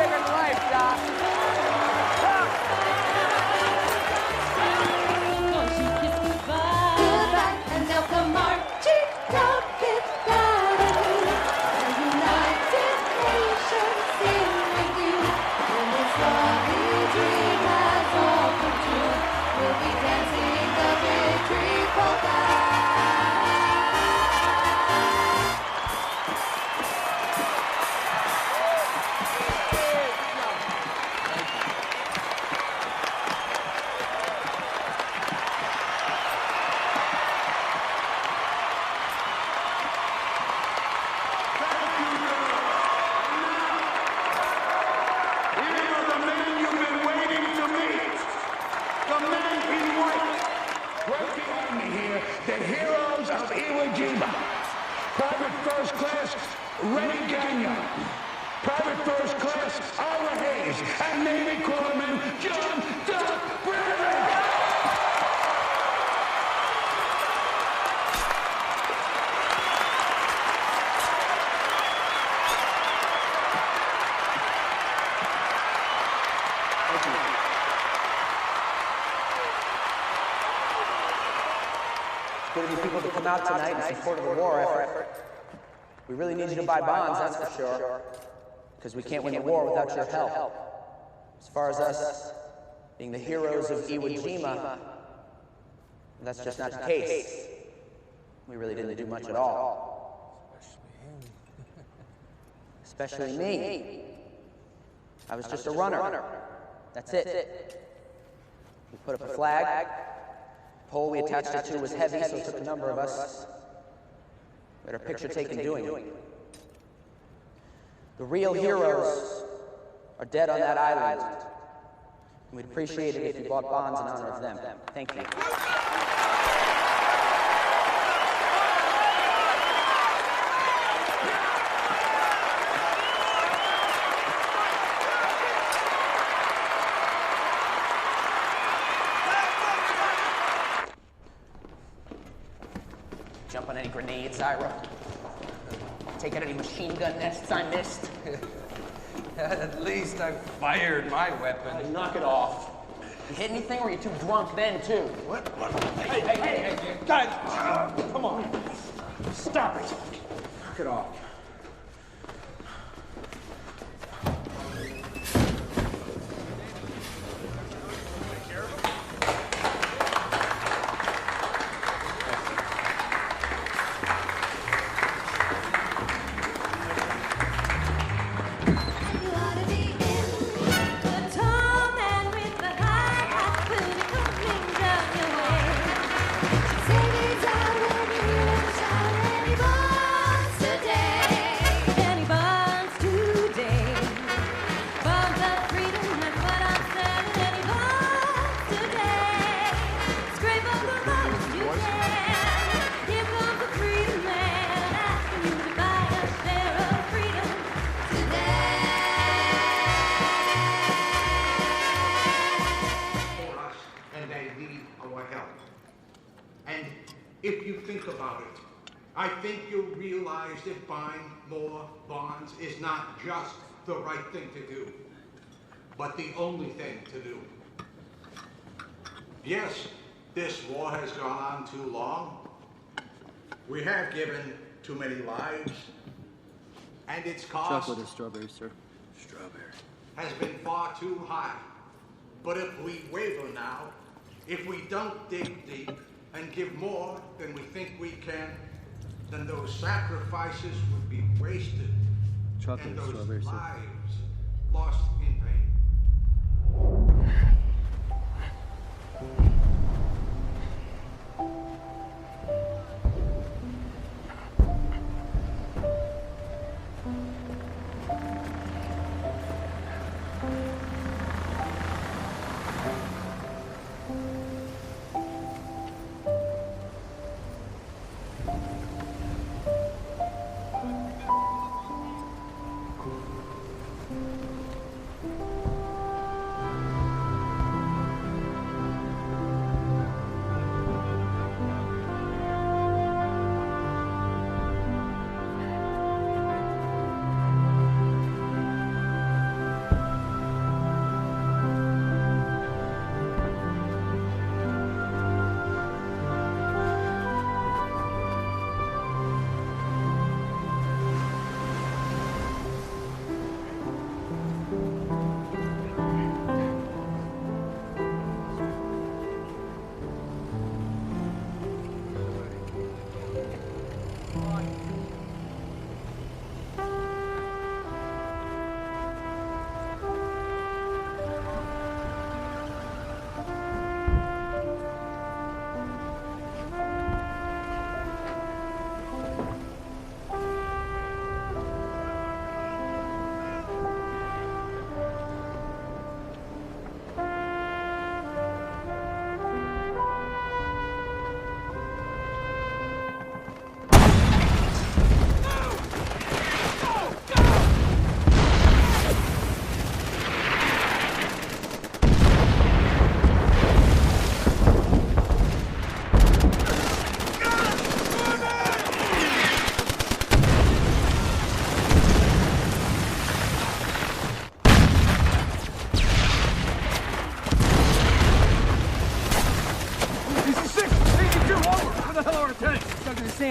S7: than life, Doc.
S3: Goodbye, and they'll come marching down Fifth Avenue. A united nation sing with you. When this lovely dream has all come true, we'll be dancing the victory polka.
S8: The heroes of Iwo Jima. Private First Class Rennie Gagnon. Private First Class Ira Hayes. And Navy Corpsman John Doc Bradley.
S10: Good of you people to come out tonight in support of the war effort. We really need you to buy bonds, that's for sure. Because we can't win the war without your help. As far as us being the heroes of Iwo Jima, that's just not the case. We really didn't do much at all. Especially me. I was just a runner. That's it. We put up a flag. The pole we attached it to was heavy, so it took a number of us. We had our picture taken doing it. The real heroes are dead on that island. And we'd appreciate it if you bought bonds in honor of them. Thank you. Jump on any grenades, Ira? Take out any machine gun nests I missed?
S16: At least I fired my weapon.
S10: Knock it off. You hit anything, or are you too drunk then, too?
S16: What?
S10: Hey,
S16: guys, come on. Stop it.
S10: Knock it off.
S8: If you think about it, I think you'll realize that buying more bonds is not just the right thing to do, but the only thing to do. Yes, this war has gone on too long. We have given too many lives, and its cost
S12: Chocolate or strawberry, sir?
S8: Strawberry. Has been far too high. But if we waver now, if we don't dig deep and give more than we think we can, then those sacrifices would be wasted.
S12: Chocolate
S8: and
S12: or
S8: those
S12: strawberry, sir?
S8: lives lost in vain.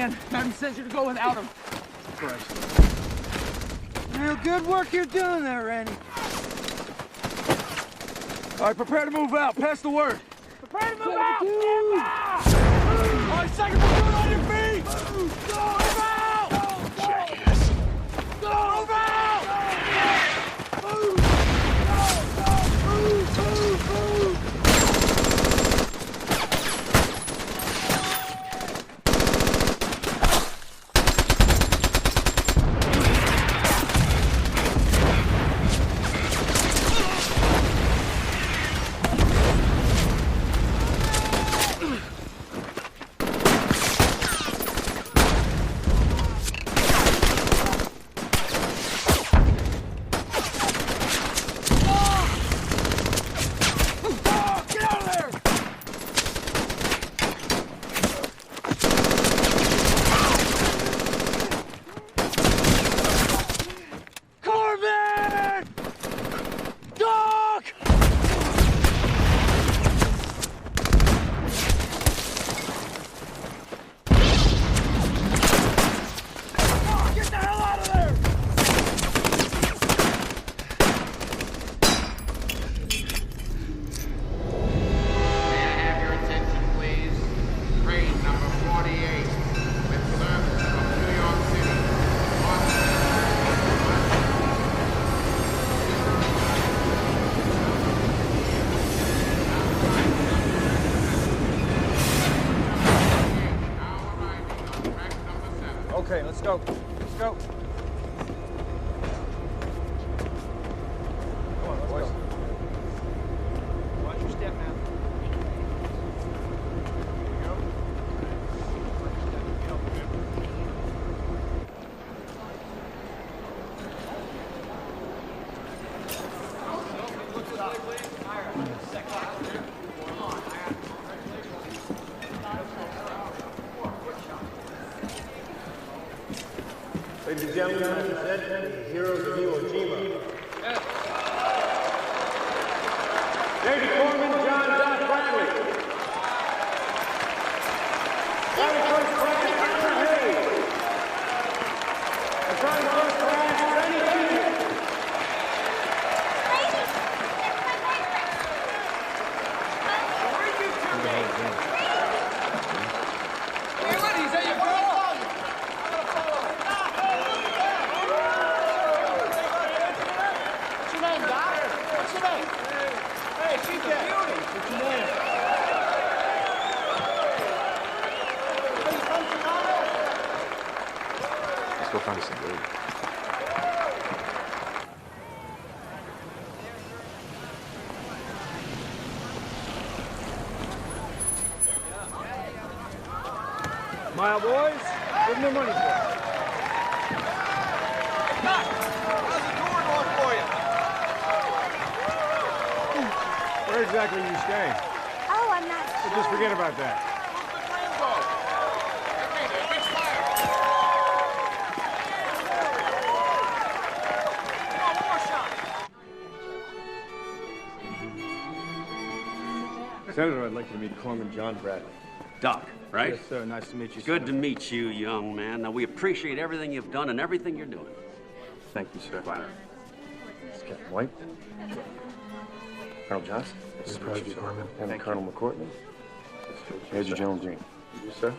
S7: man. Madam says you're to go without him.
S16: Christ.
S7: Well, good work you're doing there, Randy.
S21: All right, prepare to move out. Pass the word.
S7: Prepare to move out!
S21: All right, second platoon on your feet! Go out! Jackass. Go out! Move! Move! Okay, let's go. Let's go. Come on, boys.
S7: Watch your step, man.
S11: Ladies and gentlemen, I present the heroes of Iwo Jima. David Corman, John Doc Bradley. Private First Class Arthur Hayes. And Private First Class Rennie Keaton.
S7: Hey, Lenny, is that your girl? What's your name, Doc? What's your name? Hey, she's a beauty. What's your name?
S12: Let's go find some food.
S21: Smile, boys. Give them their money for it.
S7: Doc, how's the tour going for you?
S21: Where exactly are you staying?
S22: Oh, I'm not sure.
S21: Well, just forget about that. Senator, I'd like you to meet Corman John Bradley.
S17: Doc, right?
S21: Yes, sir. Nice to meet you,
S17: Good
S21: Senator.
S17: to meet you, young man. Now, we appreciate everything you've done and everything you're doing.
S21: Thank you, sir.
S17: Flattered.
S12: This is Captain White. Colonel Johnson.
S21: This is Private Corman.
S12: And
S21: Thank
S12: Colonel McCourtney. Major General Green.
S21: You, sir.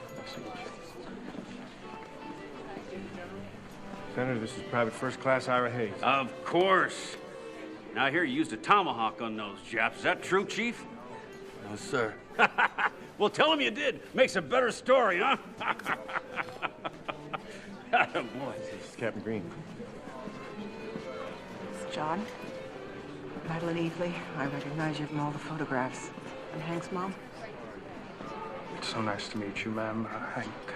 S21: Senator, this is Private First Class Ira Hayes.
S17: Of course. Now, I hear you used a tomahawk on those Japs. Is that true, Chief?
S16: No, sir.
S17: Well, tell him you did. Makes a better story, huh? Boy.
S21: This is Captain Green.
S18: It's John. Madeline Eveley. I recognize you from all the photographs. And Hank's mom?
S21: It's so nice to meet you, ma'am.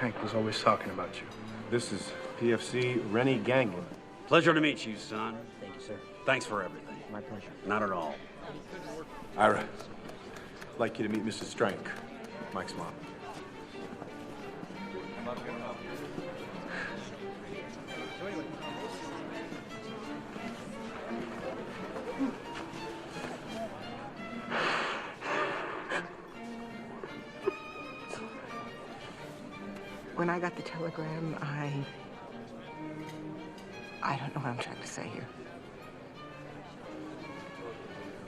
S21: Hank was always talking about you. This is PFC Rennie Ganglen.
S17: Pleasure to meet you, son.
S10: Thank you, sir.
S17: Thanks for everything.
S10: My pleasure.
S17: Not at all.
S21: Ira, I'd like you to meet Mrs. Strank, Mike's mom.
S18: When when I got the telegram, I don't know what I'm trying to say here.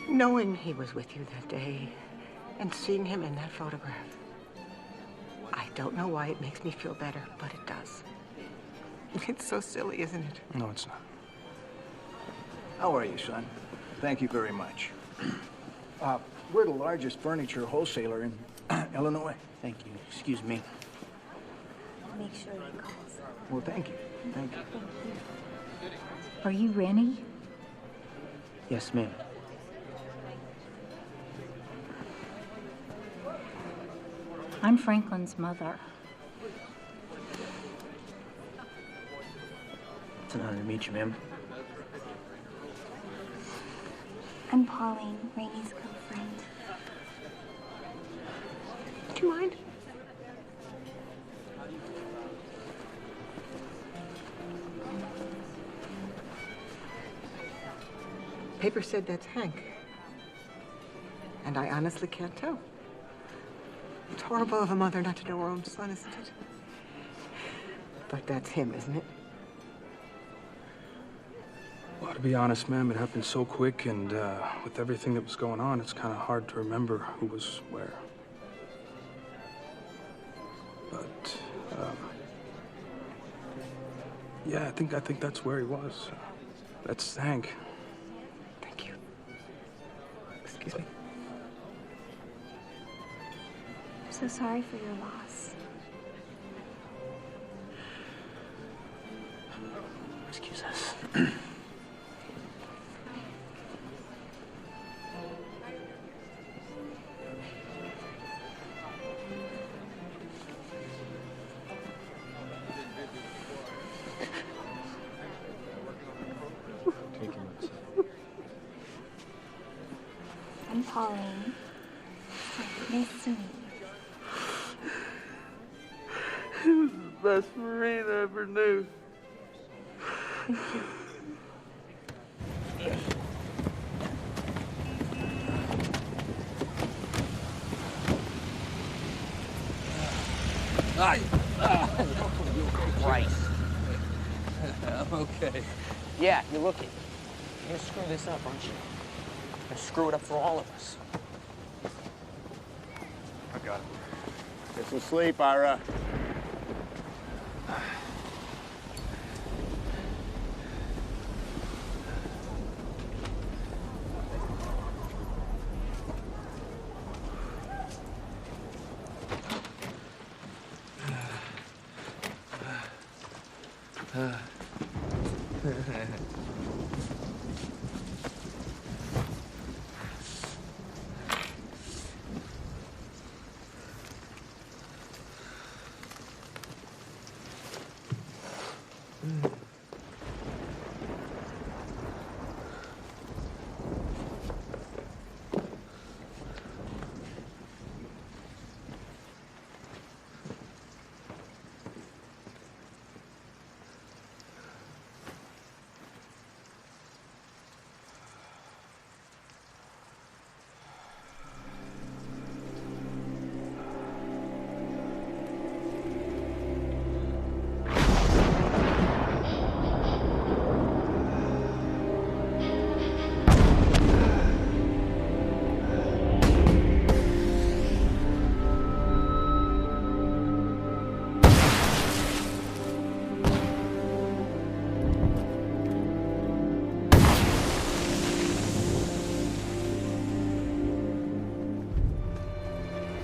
S18: Knowing he was with you that day and seeing him in that photograph, I don't know why it makes me feel better, but it does. It's so silly, isn't it?
S12: No, it's not.
S15: How are you, son? Thank you very much. We're the largest furniture wholesaler in Illinois.
S10: Thank you. Excuse me.
S22: Make sure he calls.
S15: Well, thank you. Thank you.
S22: Are you Rennie?
S10: Yes, ma'am.
S22: I'm Franklin's mother.
S10: It's an honor to meet you, ma'am.
S22: I'm Pauline, Rainey's girlfriend.
S18: Do you mind? Paper said that's Hank. And I honestly can't tell. It's horrible of a mother not to know her own son, isn't it? But that's him, isn't it?
S12: Well, to be honest, ma'am, it happened so quick, and with everything that was going on, it's kind of hard to remember who was where. But, yeah, I think that's where he was. That's Hank.
S18: Thank you. Excuse me.
S22: I'm so sorry for your loss.
S10: Excuse us.
S22: I'm Pauline. Nice to meet you.
S16: He was the best Marine I ever knew.
S22: Thank you.
S10: Christ.
S16: I'm okay.
S10: Yeah, you're looking. You're gonna screw this up, aren't you? You're gonna screw it up for all of us.
S11: I got it. Get some sleep, Ira.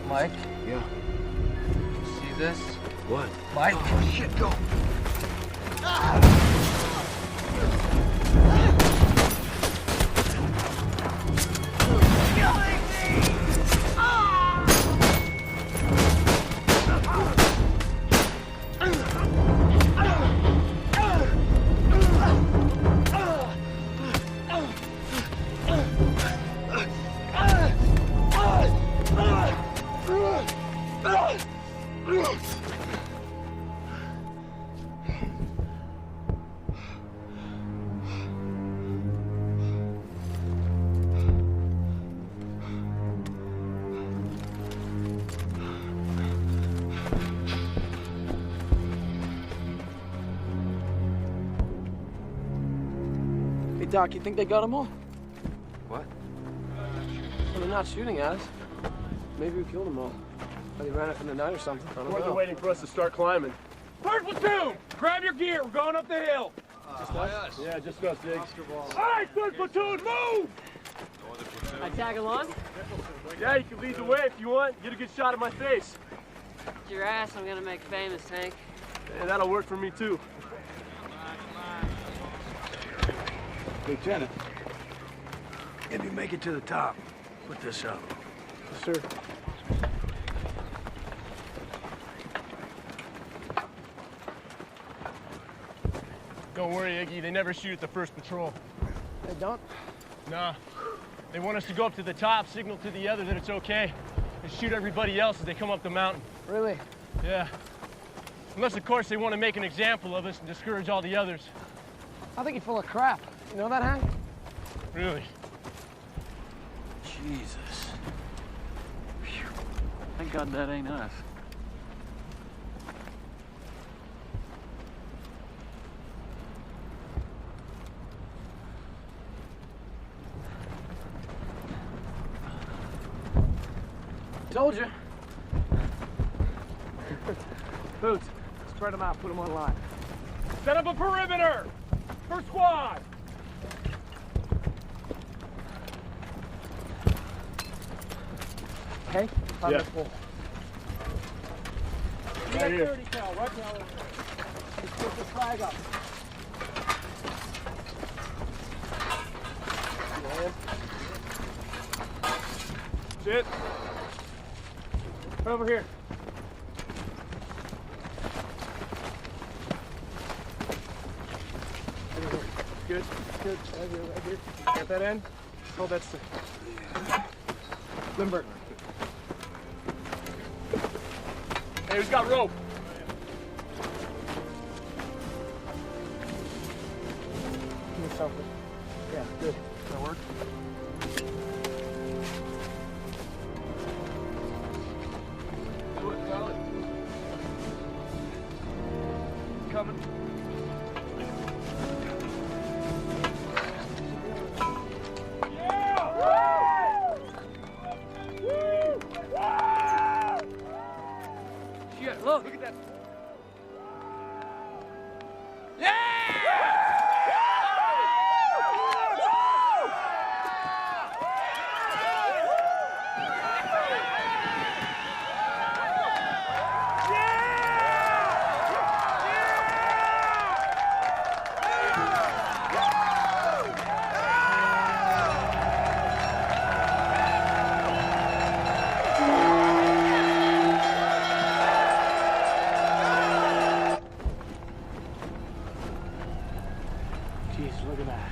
S16: Mike?
S11: Yeah.
S16: See this?
S11: What?
S16: Mike?
S11: Oh, shit, go.
S6: Hey, Doc, you think they got them all?
S2: What?
S6: Well, they're not shooting at us. Maybe we killed them all. Or they ran up in the night or something. I don't know.
S14: They're waiting for us to start climbing. Third platoon! Grab your gear. We're going up the hill.
S6: Just us?
S14: Yeah, just us, Diggs. All right, third platoon, move!
S6: I tag along?
S14: Yeah, you can lead the way if you want. Get a good shot of my face.
S6: It's your ass I'm gonna make famous, Hank.
S14: Yeah, that'll work for me, too.
S8: Lieutenant, if you make it to the top, put this up.
S14: Yes, sir. Don't worry, Iggy. They never shoot at the first patrol.
S6: They don't?
S14: Nah. They want us to go up to the top, signal to the other that it's okay, and shoot everybody else as they come up the mountain.
S6: Really?
S14: Yeah. Unless, of course, they want to make an example of us and discourage all the others.
S6: I think you're full of crap. You know that, Hank?
S14: Really?
S6: Jesus. Phew. Thank God that ain't us. Told you.
S14: Boots, spread them out, put them on line. Set up a perimeter! First squad!
S6: Hank, I'm
S14: Yeah.
S6: at full.
S14: Right here.
S6: 30 cal, right now. Let's put the flag up.
S14: Sit. Over here. Good. Good. Right here, right here. Got that end? Hold that stick. Limber. Hey, who's got rope?
S6: Give me something.
S14: Yeah, good. That work? Do it, solid. Coming.
S6: Shit, look at that.
S14: Jeez, look at that.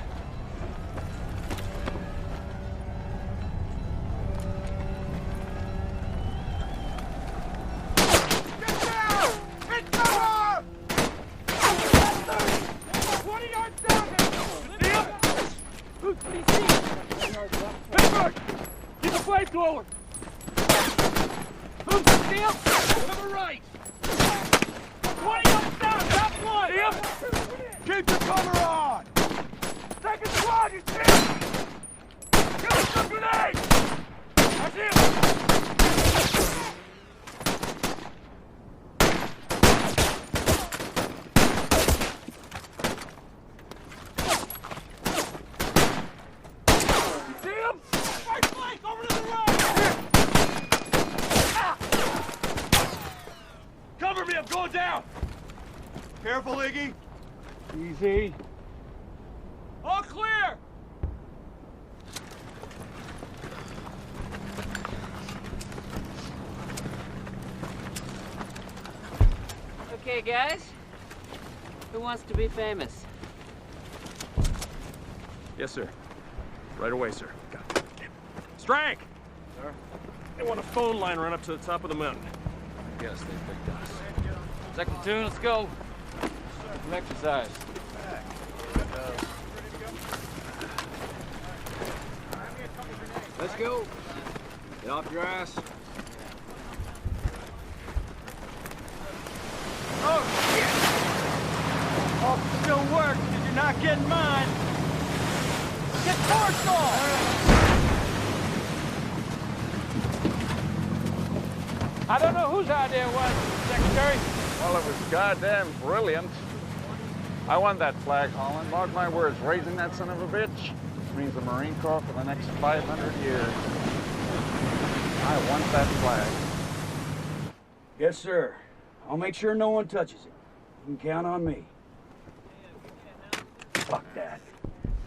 S14: Get the flamethrower! Steel! To the right! 20 yards down, top one! Keep your cover on! Second squad, you see! Give us some grenades! That's it! You see him? Right flank, over to the right! Ah! Cover me, I'm going down! Careful, Iggy! Easy. All clear!
S6: Okay, guys. Who wants to be famous?
S14: Yes, sir. Right away, sir. Got it. Strank! Sir? They want a phone line run up to the top of the mountain.
S2: Yes, they picked us.
S6: Second platoon, let's go. Some exercise.
S2: Let's go. Get off your ass.
S14: Oh, shit! Oh, still works, because you're not getting mine.
S21: Get torched off! I don't know whose idea it was, Secretary.
S5: Well, it was goddamn brilliant. I won that flag, Holland. Mark my words, raising that son of a bitch means the Marine Corps for the next 500 years. I want that flag.
S15: Yes, sir. I'll make sure no one touches it. You can count on me. Fuck that.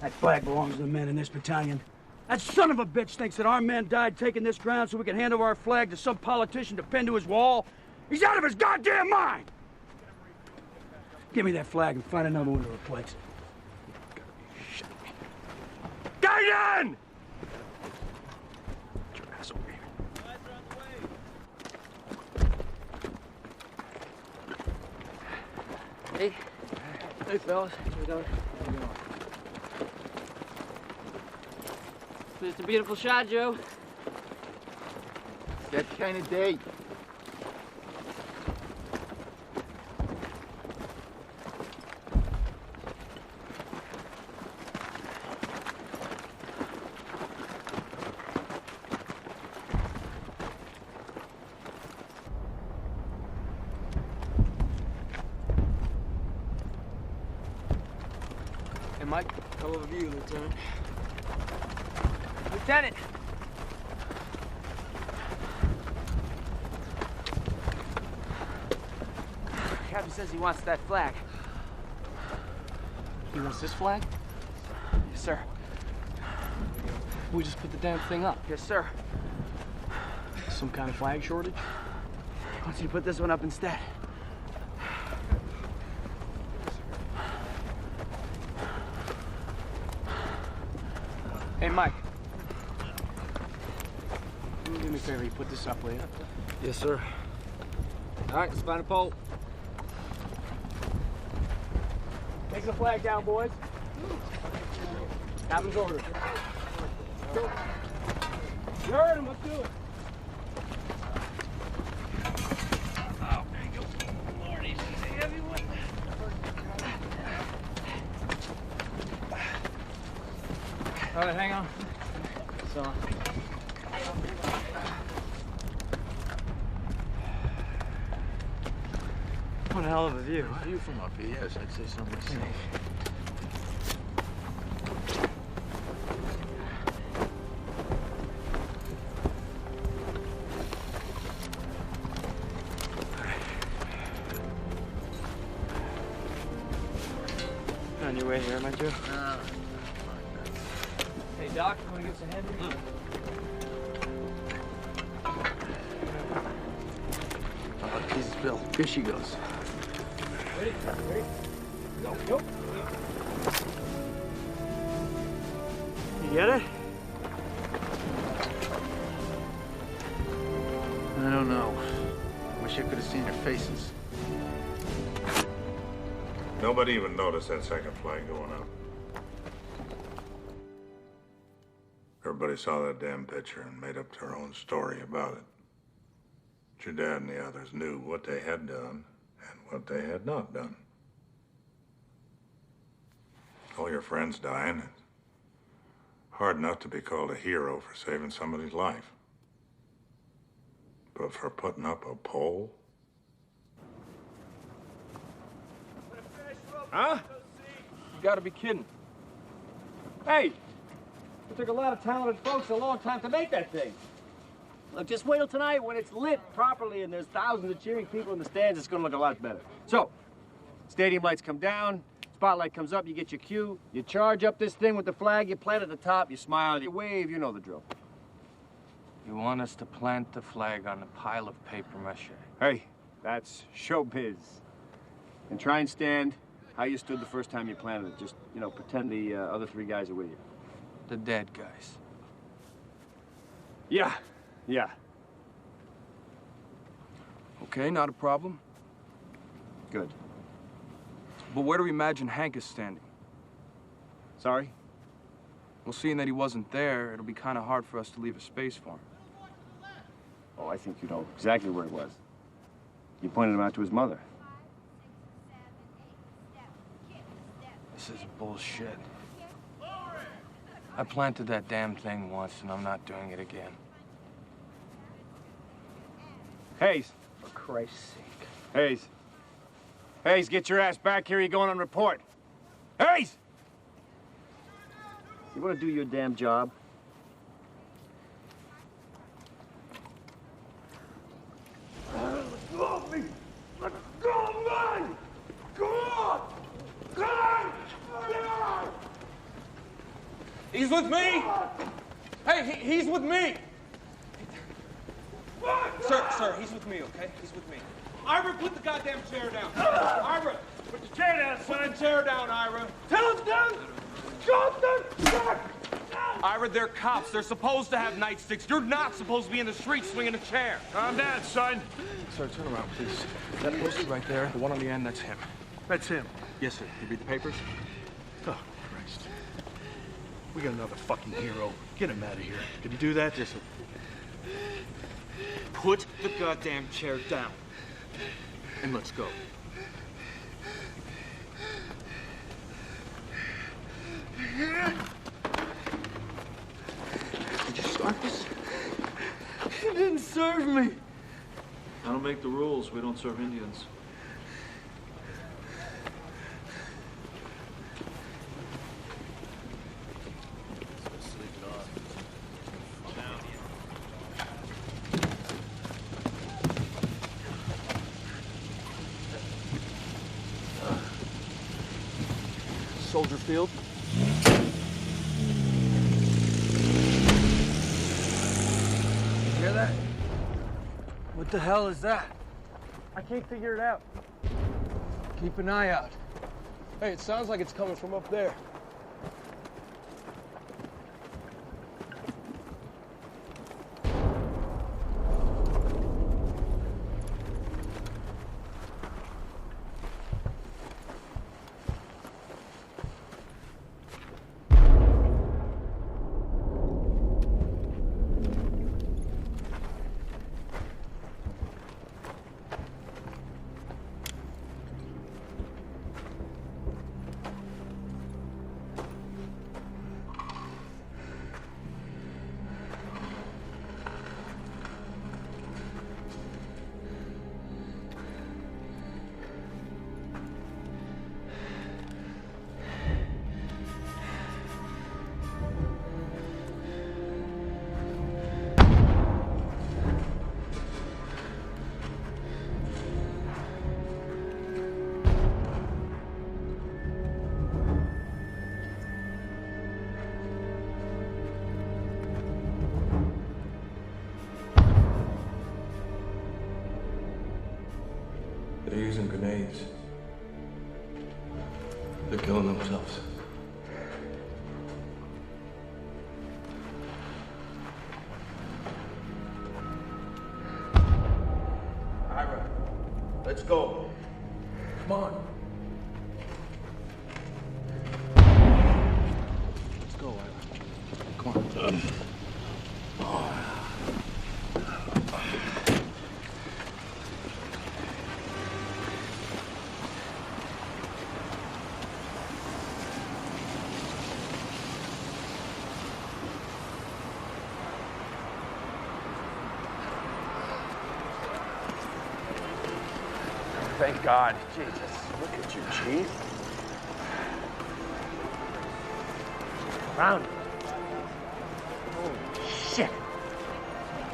S15: That flag belongs to the men in this battalion. That son of a bitch thinks that our men died taking this ground so we can hand over our flag to some politician to pin to his wall. He's out of his goddamn mind! Give me that flag and find another one to replace it. Gaiden! Get your ass over here.
S16: Hey. Hey, fellas. How we doing?
S21: It's a beautiful shot, Joe.
S5: That kind of day.
S16: Hey, Mike. Hell of a view, Lieutenant.
S21: Lieutenant! Captain says he wants that flag.
S6: He wants this flag?
S21: Yes, sir.
S6: We just put the damn thing up.
S21: Yes, sir.
S6: Some kind of flag shortage?
S21: I want you to put this one up instead.
S6: Hey, Mike. Can you do me a favor? You put this up, will you?
S16: Yes, sir. All right, let's find a pole.
S21: Take the flag down, boys. Captain's order. You heard him, let's do it. Oh, there you go. Lord, he's a heavy one.
S6: All right, hang on.
S21: It's on.
S6: What a hell of a view.
S16: View from up here, yes, I'd say so myself.
S6: On your way here, am I, Joe?
S21: Hey, Doc, you want to give us a hand?
S16: Oh, Jesus, Bill. Here she goes.
S21: Ready? Ready? Go, go.
S6: You get it?
S16: I don't know. Wish I could have seen their faces.
S9: Nobody even noticed that second flag going up. Everybody saw that damn picture and made up their own story about it. But your dad and the others knew what they had done and what they had not done. All your friends dying. It's hard enough to be called a hero for saving somebody's life. But for putting up a pole?
S21: Huh?
S16: You gotta be kidding.
S11: Hey! It took a lot of talented folks a long time to make that thing. Look, just wait till tonight when it's lit properly and there's thousands of cheering people in the stands, it's gonna look a lot better. So, stadium lights come down, spotlight comes up, you get your cue, you charge up this thing with the flag, you plant at the top, you smile, you wave, you know the drill.
S16: You want us to plant the flag on a pile of paper mache?
S11: Hey, that's showbiz. And try and stand how you stood the first time you planted it. Just, you know, pretend the other three guys are with you.
S16: The dead guys.
S11: Yeah, yeah.
S12: Okay, not a problem.
S11: Good.
S12: But where do we imagine Hank is standing?
S11: Sorry?
S12: Well, seeing that he wasn't there, it'll be kind of hard for us to leave a space for him.
S11: Oh, I think you know exactly where he was. You pointed him out to his mother.
S16: This is bullshit. I planted that damn thing once, and I'm not doing it again.
S11: Hayes.
S10: For Christ's sake.
S11: Hayes. Hayes, get your ass back here. You're going on report. Hayes!
S19: You want to do your damn job?
S21: Let go of me! Let go, man! Come on! Come on!
S20: He's with me! Hey, he's with me! Sir, he's with me, okay? He's with me. Ira, put the goddamn chair down. Ira, put the chair down, son. Put the chair down, Ira.
S21: Tell him down! Drop them!
S20: Ira, they're cops. They're supposed to have nightsticks. You're not supposed to be in the street swinging a chair.
S11: Calm down, son.
S12: Sir, turn around, please. That poster right there, the one on the end, that's him.
S1: That's him.
S20: Yes, sir. You read the papers?
S1: Oh, Christ. We got another fucking hero. Get him out of here. Can you do that?
S20: Yes, sir. Put the goddamn chair down. And let's go.
S21: Did you start this? He didn't serve me.
S2: I don't make the rules. We don't serve Indians.
S20: Soldier Field.
S16: You hear that? What the hell is that?
S6: I can't figure it out.
S16: Keep an eye out.
S6: Hey, it sounds like it's coming from up there.
S16: They're using grenades. They're killing themselves.
S21: Ira, let's go. Come on.
S12: Let's go, Ira. Come on.
S11: Thank God. Jesus, look at you, Chief. Found it. Holy shit.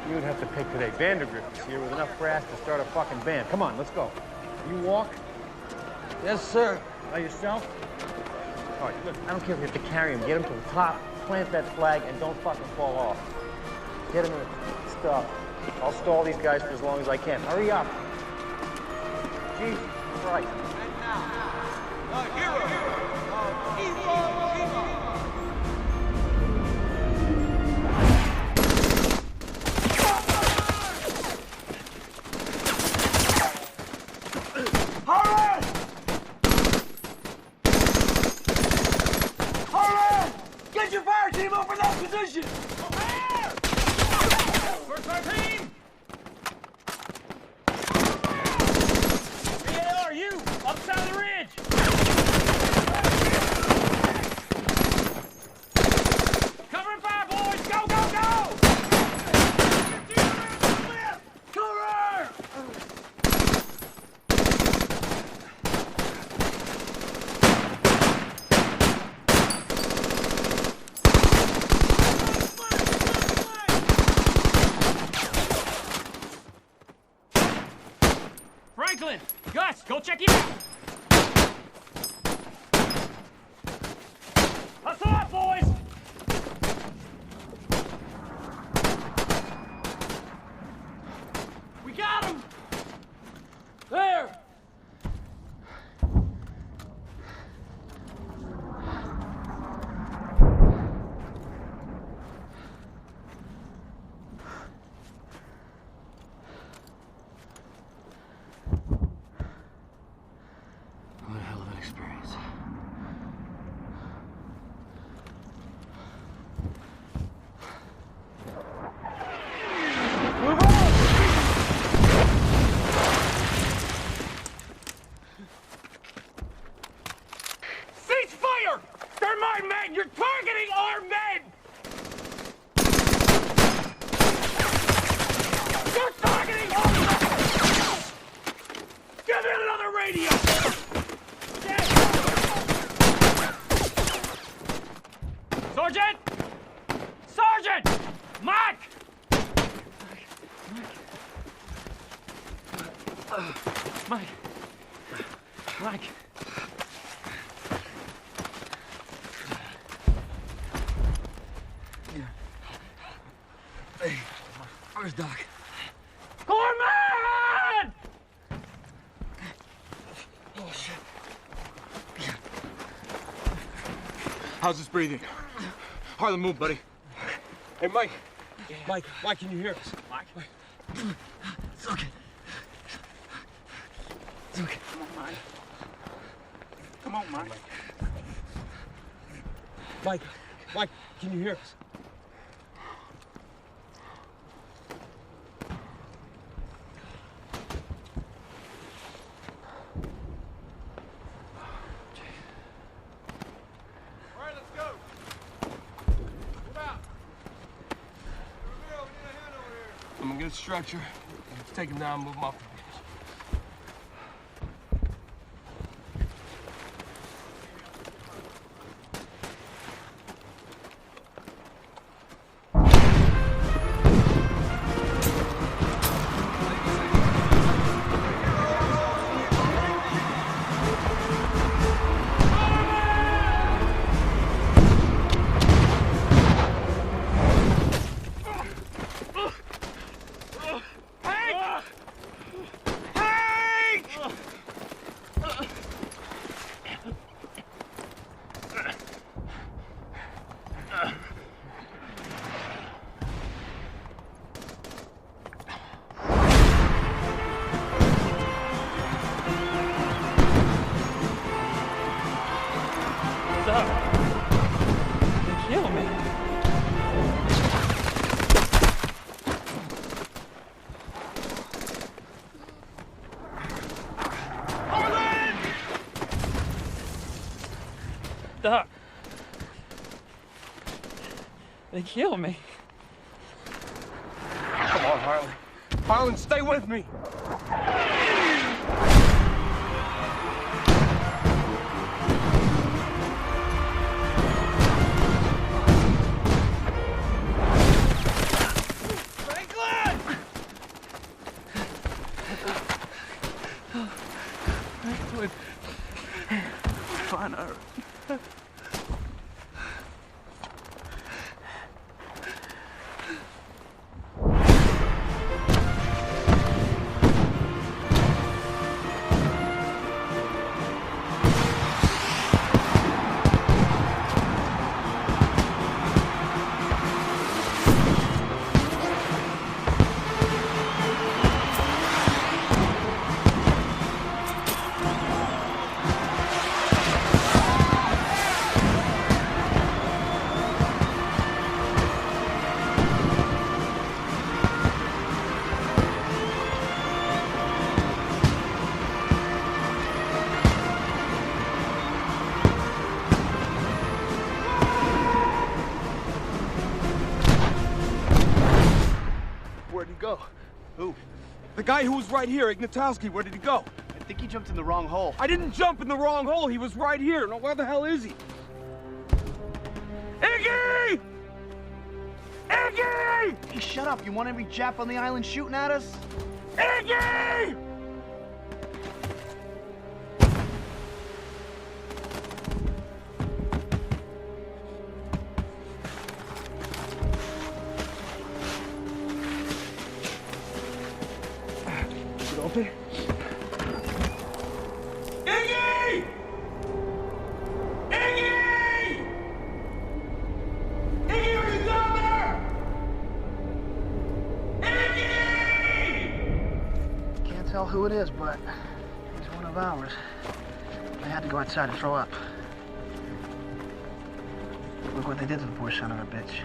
S11: You would have to pick today. Vandergrift is here with enough brass to start a fucking band. Come on, let's go. You walk?
S16: Yes, sir.
S11: By yourself? All right, look, I don't care if you have to carry him. Get him to the top, plant that flag, and don't fucking fall off. Get him in the stuff. I'll stall these guys for as long as I can. Hurry up. Jesus Christ.
S21: And now, the hero of Iwo Jima. Hurry! Hurry! Get your fire team up in that position! First our team! You up side of the ridge! men! You're targeting our men! You're targeting our men! Give me another radio! Sergeant! Sergeant! Mike! Mike. Mike.
S16: Hey, where's Doc?
S21: Gorman!
S16: Oh, shit.
S20: How's this breathing? Harlan, move, buddy. Hey, Mike. Mike, can you hear us?
S21: Mike?
S16: It's okay. It's okay.
S21: Come on, Mike. Come on, Mike.
S20: Mike, can you hear us?
S21: All right, let's go. Move out.
S20: I'm gonna get a stretcher. Let's take him down and move him up.
S6: Kill me. Doc. They killed me.
S20: Come on, Harlan. Harlan, stay with me.
S21: Fine, Ira.
S20: Where'd he go? Who? The guy who was right here, Ignatowski. Where did he go?
S1: I think he jumped in the wrong hole.
S20: I didn't jump in the wrong hole. He was right here. Now, where the hell is he? Iggy! Iggy!
S1: Hey, shut up. You want every Jap on the island shooting at us?
S20: Iggy! Is it open? Iggy! Iggy! Iggy, are you down there? Iggy!
S1: Can't tell who it is, but he's one of ours. I had to go outside and throw up. Look what they did to the poor son of a bitch.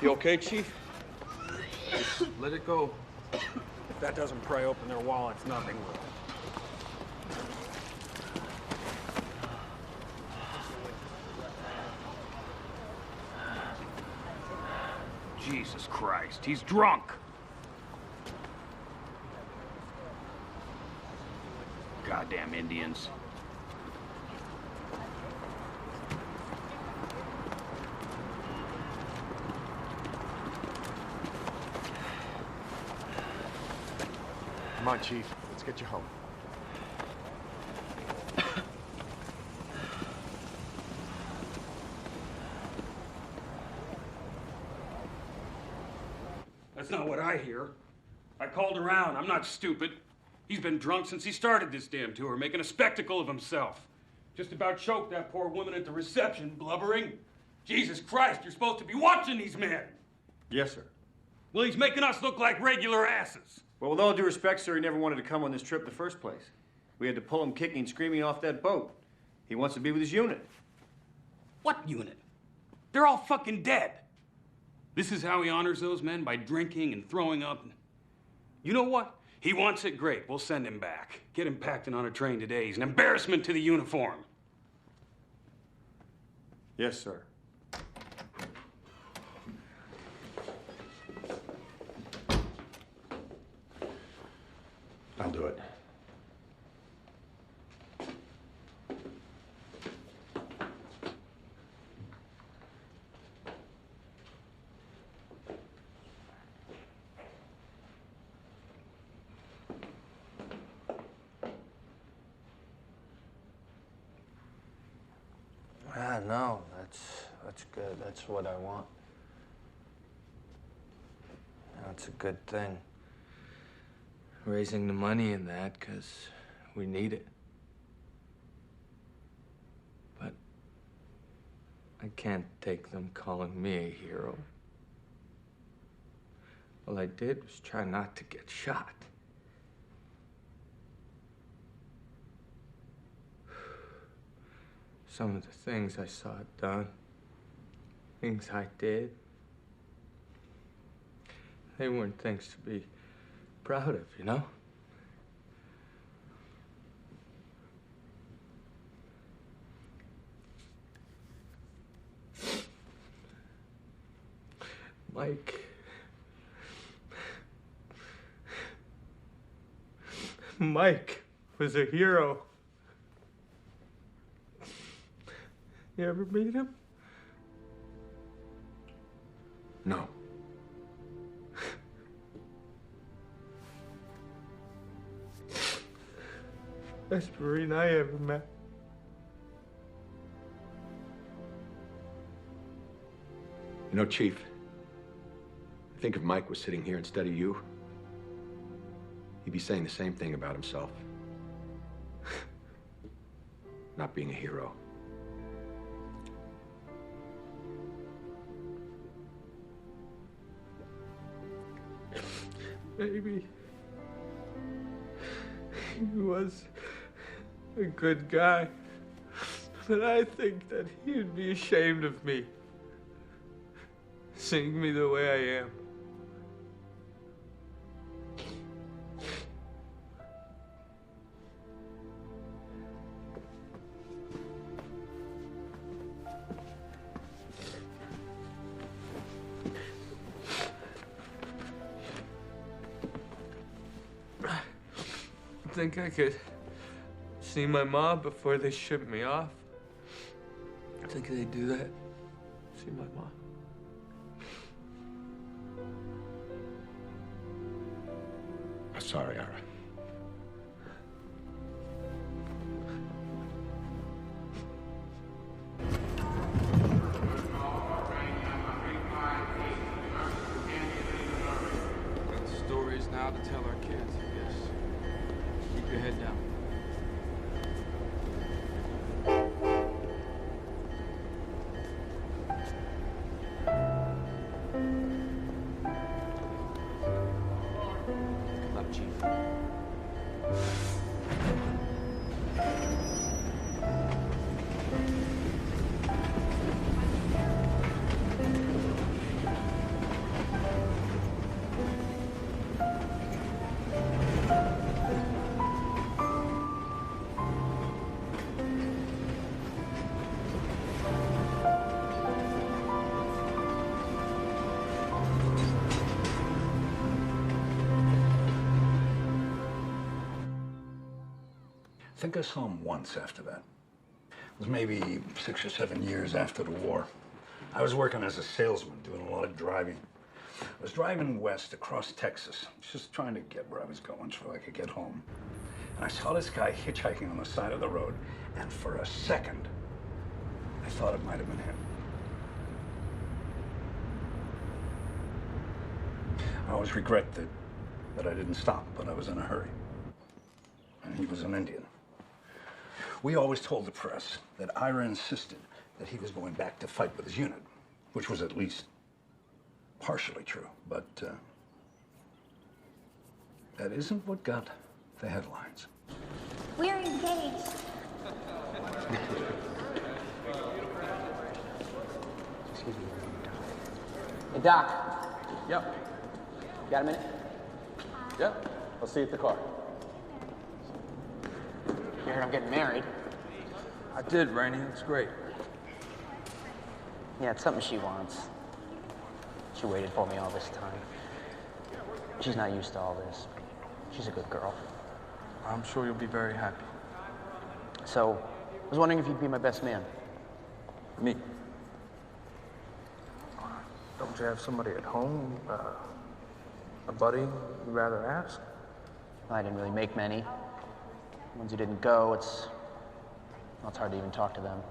S17: You okay, Chief?
S12: Just let it go. If that doesn't pry open their wallets, nothing will.
S17: Jesus Christ, he's drunk. Goddamn Indians.
S4: Come on, Chief. Let's get you home.
S17: That's not what I hear. I called around. I'm not stupid. He's been drunk since he started this damn tour, making a spectacle of himself. Just about choked that poor woman at the reception, blubbering. Jesus Christ, you're supposed to be watching these men.
S11: Yes, sir.
S17: Well, he's making us look like regular asses.
S11: Well, with all due respect, sir, he never wanted to come on this trip in the first place. We had to pull him kicking and screaming off that boat. He wants to be with his unit.
S17: What unit? They're all fucking dead. This is how he honors those men, by drinking and throwing up. You know what? He wants it, great. We'll send him back. Get him packed and on a train today. He's an embarrassment to the uniform.
S11: Yes, sir.
S4: I'll do it.
S16: Yeah, no, that's good. That's what I want. That's a good thing. Raising the money in that, 'cause we need it. But I can't take them calling me a hero. All I did was try not to get shot. Some of the things I saw done, things I did, they weren't things to be proud of, you know? Mike was a hero. You ever meet him?
S4: No.
S16: Best Marine I ever met.
S4: You know, Chief, I think if Mike was sitting here instead of you, he'd be saying the same thing about himself. Not being a hero.
S16: Maybe he was a good guy, but I think that he'd be ashamed of me, seeing me the way I am. Think I could see my mom before they ship me off? I think they'd do that. See my mom.
S4: I'm sorry, Ira.
S12: Got stories now to tell our kids, I guess. Keep your head down.
S10: Good luck, Chief.
S13: I think I saw him once after that. It was maybe 6 or 7 years after the war. I was working as a salesman, doing a lot of driving. I was driving west across Texas, just trying to get where I was going so I could get home. And I saw this guy hitchhiking on the side of the road, and for a second, I thought it might have been him. I always regret that I didn't stop, but I was in a hurry. And he was an Indian. We always told the press that Ira insisted that he was going back to fight with his unit, which was at least partially true, but that isn't what got the headlines.
S22: We're engaged.
S10: Excuse me. Hey, Doc.
S19: Yep.
S10: Got a minute?
S19: Yep. I'll see you at the car.
S10: You heard I'm getting married?
S12: I did, Rainey. It's great.
S10: Yeah, it's something she wants. She waited for me all this time. She's not used to all this. She's a good girl.
S12: I'm sure you'll be very happy.
S10: So, I was wondering if you'd be my best man.
S12: Me? Don't you have somebody at home? A buddy you'd rather ask?
S10: I didn't really make many. The ones who didn't go, it's hard to even talk to them.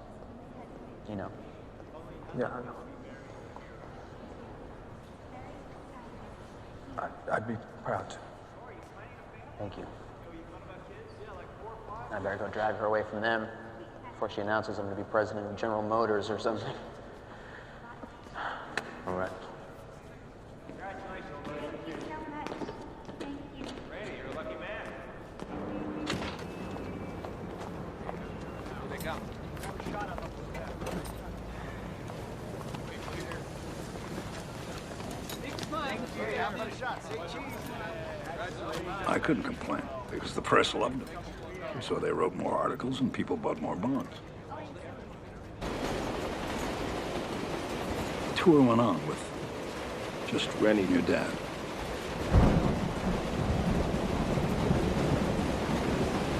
S10: You know.
S12: Yeah, I know. I'd be proud to.
S10: Thank you. I better go drive her away from them before she announces I'm going to be president of General Motors or something. All right.
S13: I couldn't complain because the press loved him. So they wrote more articles and people bought more bonds. The tour went on with just Rennie and your dad.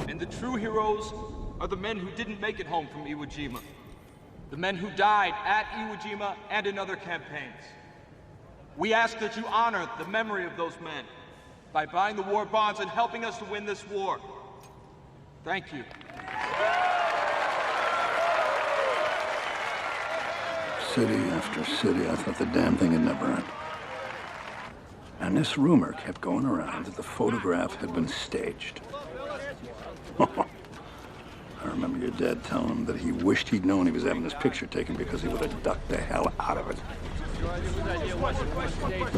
S20: And the true heroes are the men who didn't make it home from Iwo Jima. The men who died at Iwo Jima and in other campaigns. We ask that you honor the memory of those men by buying the war bonds and helping us to win this war. Thank you.
S13: City after city, I thought the damn thing had never ended. And this rumor kept going around that the photograph had been staged. I remember your dad telling him that he wished he'd known he was having this picture taken because he would have ducked the hell out of it.
S20: It wasn't staged.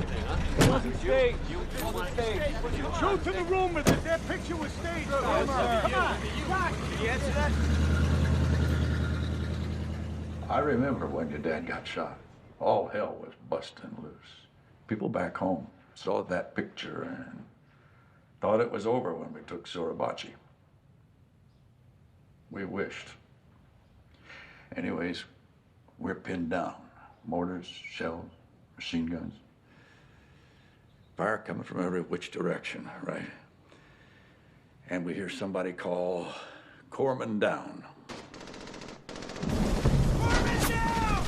S20: It wasn't staged. True to the rumor that their picture was staged. Come on, Doc, can you answer that?
S9: I remember when your dad got shot. All hell was busting loose. People back home saw that picture and thought it was over when we took Suribachi. We wished. Anyways, we're pinned down. Mortars, shells, machine guns. Fire coming from every which direction, right? And we hear somebody call Corpsman down.
S20: Corpsman down!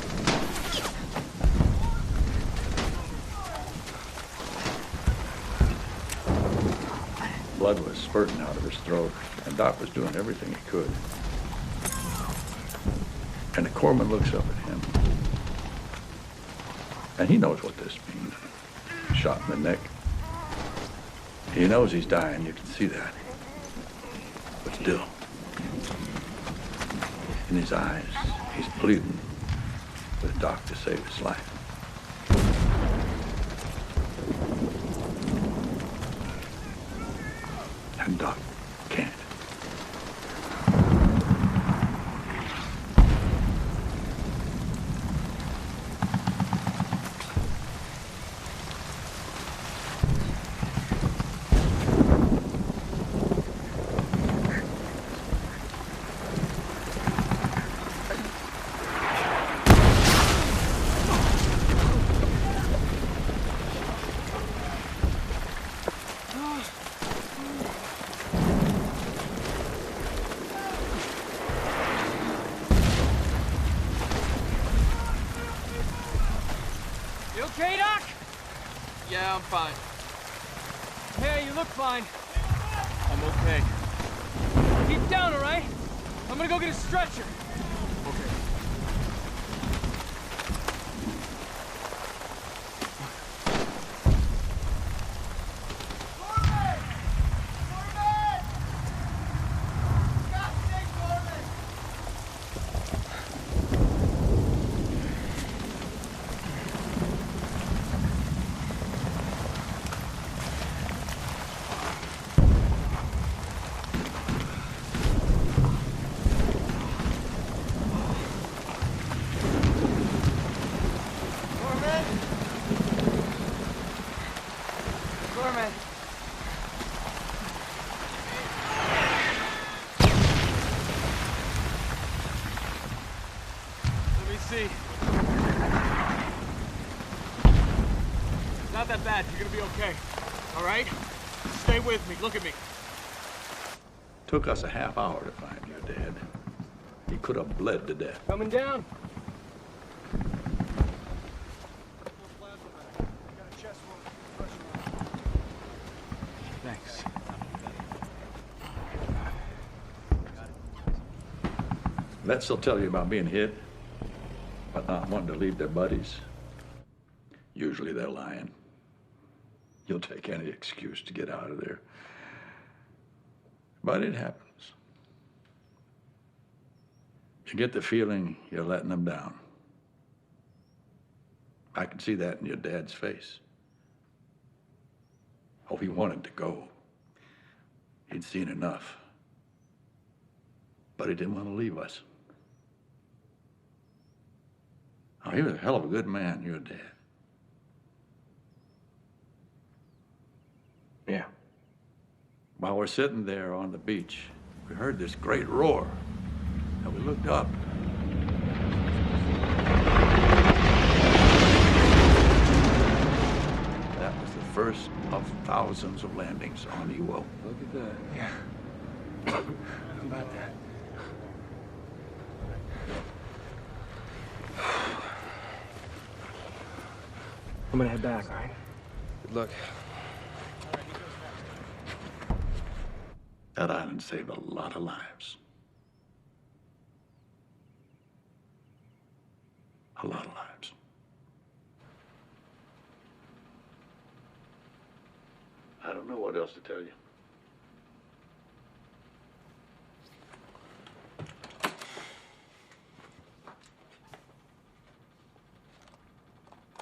S9: Blood was spurting out of his throat, and Doc was doing everything he could. And the corpsman looks up at him. And he knows what this means. Shot in the neck. He knows he's dying, you can see that. But still, in his eyes, he's pleading with Doc to save his life. And Doc can't.
S6: You okay, Doc?
S20: Yeah, I'm fine.
S6: Hey, you look fine.
S20: I'm okay.
S6: Keep down, all right? I'm gonna go get a stretcher.
S20: Okay. Not that bad. You're gonna be okay. All right? Stay with me. Look at me.
S4: Took us a half hour to find your dad. He could have bled to death.
S6: Coming down.
S12: Thanks.
S4: Vets will tell you about being hit, but not wanting to leave their buddies. Usually they're lying. You'll take any excuse to get out of there. But it happens. You get the feeling you're letting them down. I can see that in your dad's face. Oh, he wanted to go. He'd seen enough. But he didn't want to leave us. Oh, he was a hell of a good man, your dad.
S12: Yeah.
S4: While we're sitting there on the beach, we heard this great roar, and we looked up. That was the first of thousands of landings on Iwo.
S12: Look at that. Yeah. How about that? I'm gonna head back, all right? Good luck.
S4: That island saved a lot of lives. A lot of lives. I don't know what else to tell you.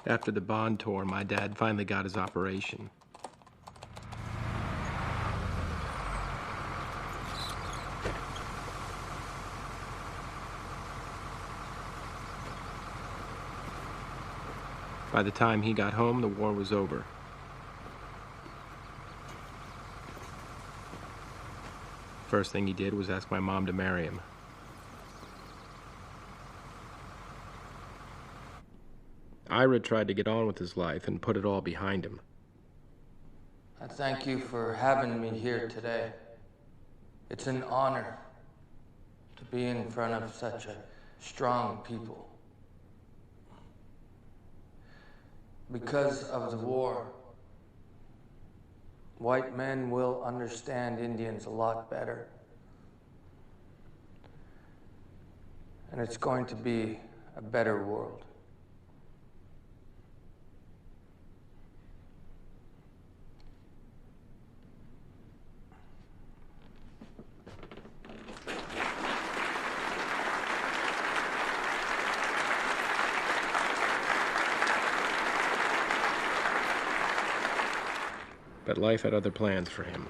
S3: After the bond tour, my dad finally got his operation. By the time he got home, the war was over. First thing he did was ask my mom to marry him. Ira tried to get on with his life and put it all behind him.
S16: I thank you for having me here today. It's an honor to be in front of such a strong people. Because of the war, white men will understand Indians a lot better. And it's going to be a better world.
S3: But life had other plans for him.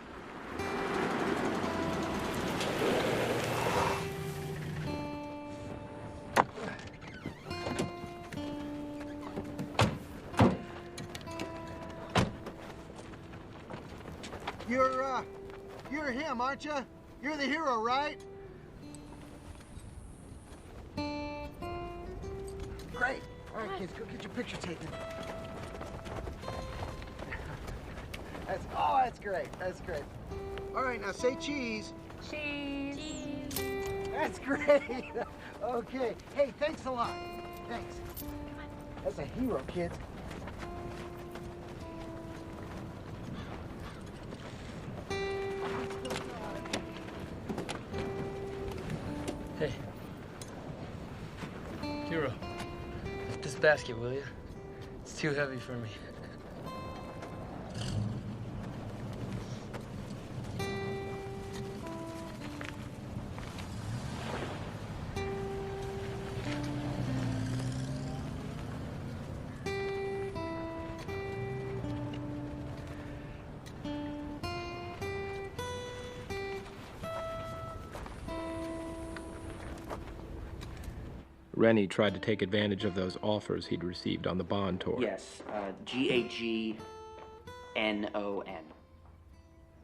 S7: You're him, aren't you? You're the hero, right? Great. All right, kids, go get your picture taken. That's great. That's great. All right, now say cheese.
S22: Cheese.
S7: That's great. Okay. Hey, thanks a lot. Thanks. That's a hero, kids.
S6: basket, will you? It's too heavy for me.
S3: Rennie tried to take advantage of those offers he'd received on the bond tour.
S10: Yes, G-A-G-N-O-N.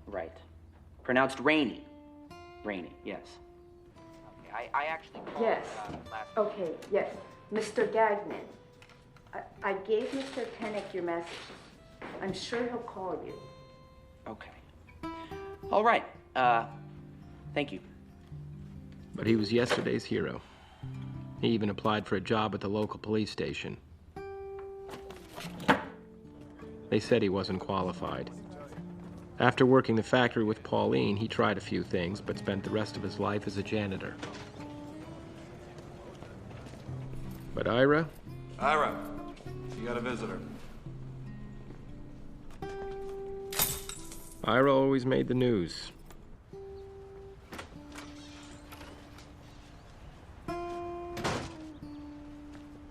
S10: Right. Pronounced Rainy. Rainy, yes. Okay, I actually called
S8: Yes.
S10: last
S8: Okay, yes. Mr. Gagnon, I gave Mr. Pennick your message. I'm sure he'll call you.
S10: Okay. All right. Thank you.
S3: But he was yesterday's hero. He even applied for a job at the local police station. They said he wasn't qualified. After working the factory with Pauline, he tried a few things, but spent the rest of his life as a janitor. But Ira?
S2: Ira, you got a visitor.
S3: Ira always made the news.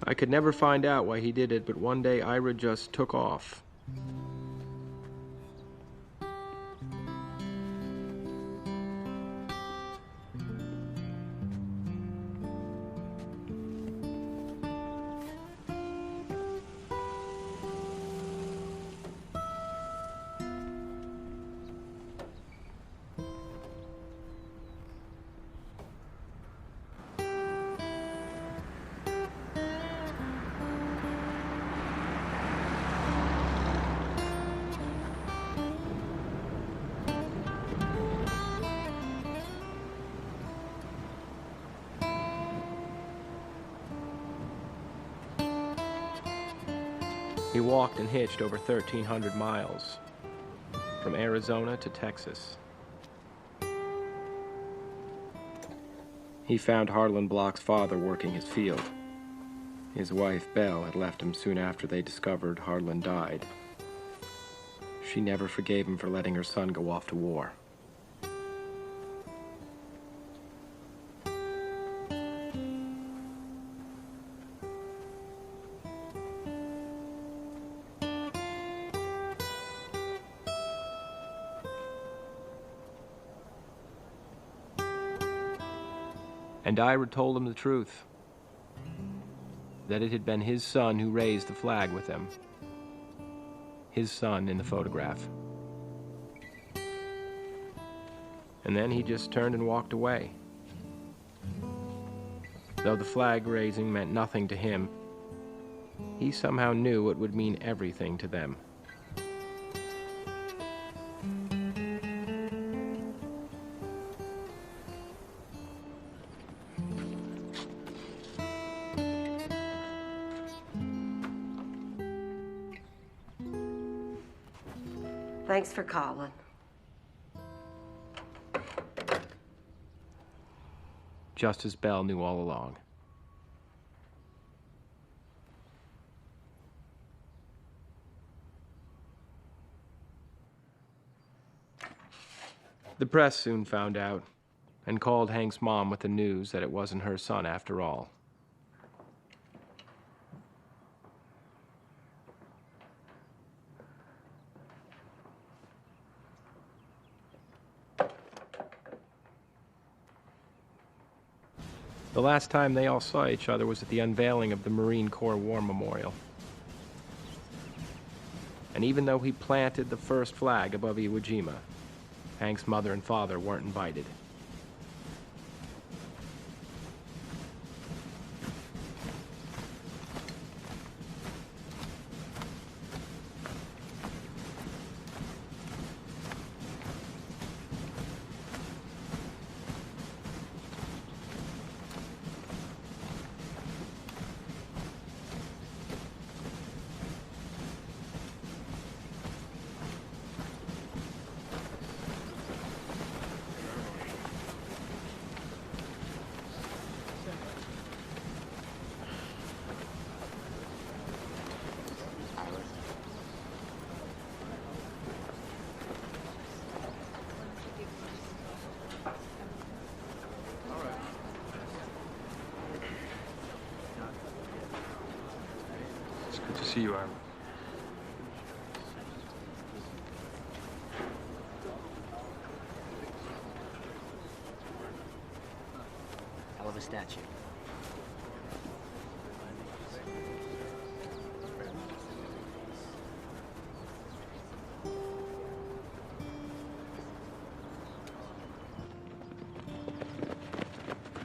S3: I could never find out why he did it, but one day Ira just took off. He walked and hitched over 1,300 miles, from Arizona to Texas. He found Harlan Block's father working his field. His wife, Belle, had left him soon after they discovered Harlan died. She never forgave him for letting her son go off to war. And Ira told him the truth, that it had been his son who raised the flag with them. His son in the photograph. And then he just turned and walked away. Though the flag raising meant nothing to him, he somehow knew it would mean everything to them.
S8: Thanks for calling.
S3: Just as Belle knew all along. The press soon found out and called Hank's mom with the news that it wasn't her son after all. The last time they all saw each other was at the unveiling of the Marine Corps War Memorial. And even though he planted the first flag above Iwo Jima, Hank's mother and father weren't invited.
S12: Good to see you, Ira.
S15: Hell of a statue.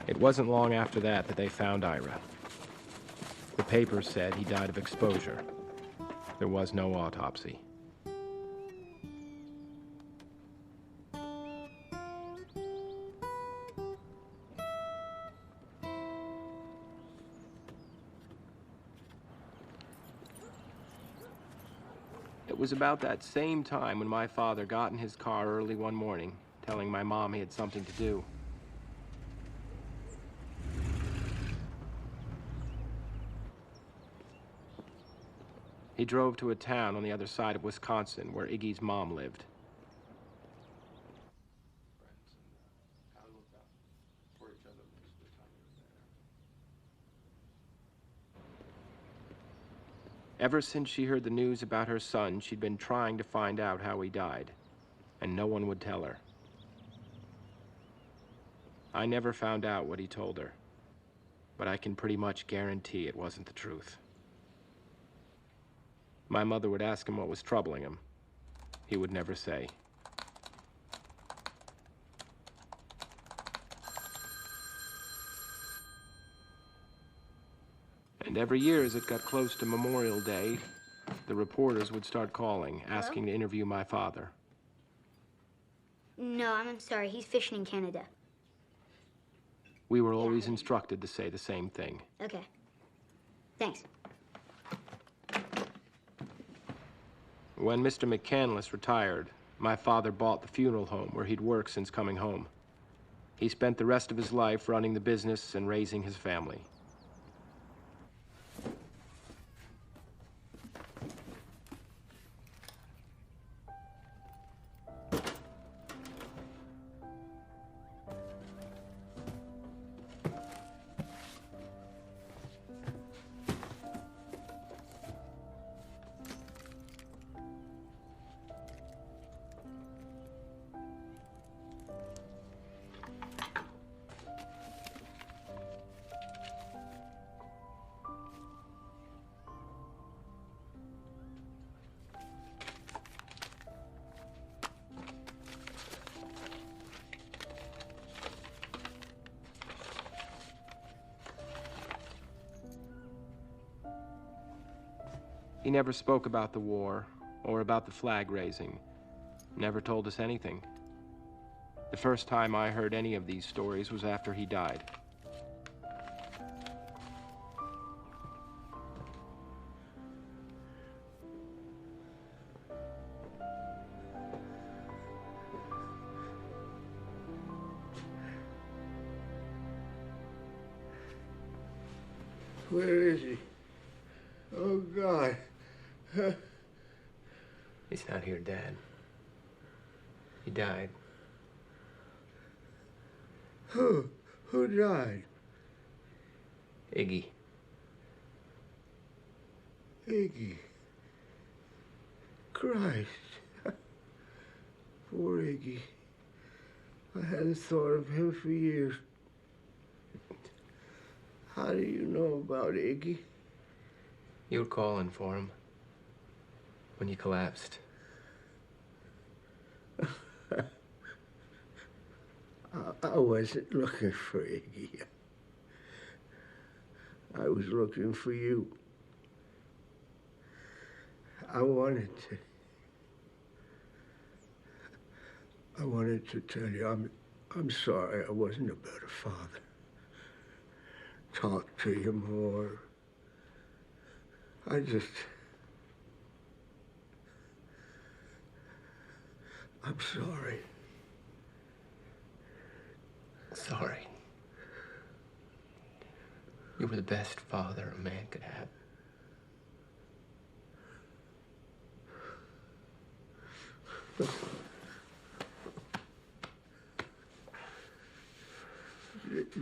S3: It wasn't long after that they found Ira. The papers said he died of exposure. There was no autopsy. It was about that same time when my father got in his car early one morning, telling my mom he had something to do. He drove to a town on the other side of Wisconsin where Iggy's mom lived. Ever since she heard the news about her son, she'd been trying to find out how he died, and no one would tell her. I never found out what he told her, but I can pretty much guarantee it wasn't the truth. My mother would ask him what was troubling him. He would never say. And every year as it got close to Memorial Day, the reporters would start calling, asking to interview my father.
S14: No, I'm sorry. He's fishing in Canada.
S3: We were always instructed to say the same thing.
S14: Okay. Thanks.
S3: When Mr. McCandless retired, my father bought the funeral home where he'd worked since coming home. He spent the rest of his life running the business and raising his family. He never spoke about the war or about the flag raising. Never told us anything. The first time I heard any of these stories was after he died.
S18: Where is he? Oh, God.
S3: He's not here, Dad. He died.
S18: Who died?
S3: Iggy.
S18: Iggy. Christ. Poor Iggy. I hadn't thought of him for years. How do you know about Iggy?
S3: You were calling for him when you collapsed.
S18: I wasn't looking for Iggy. I was looking for you. I wanted to tell you I'm sorry I wasn't a better father. Talk to you more. I'm sorry.
S3: Sorry. You were the best father a man could have.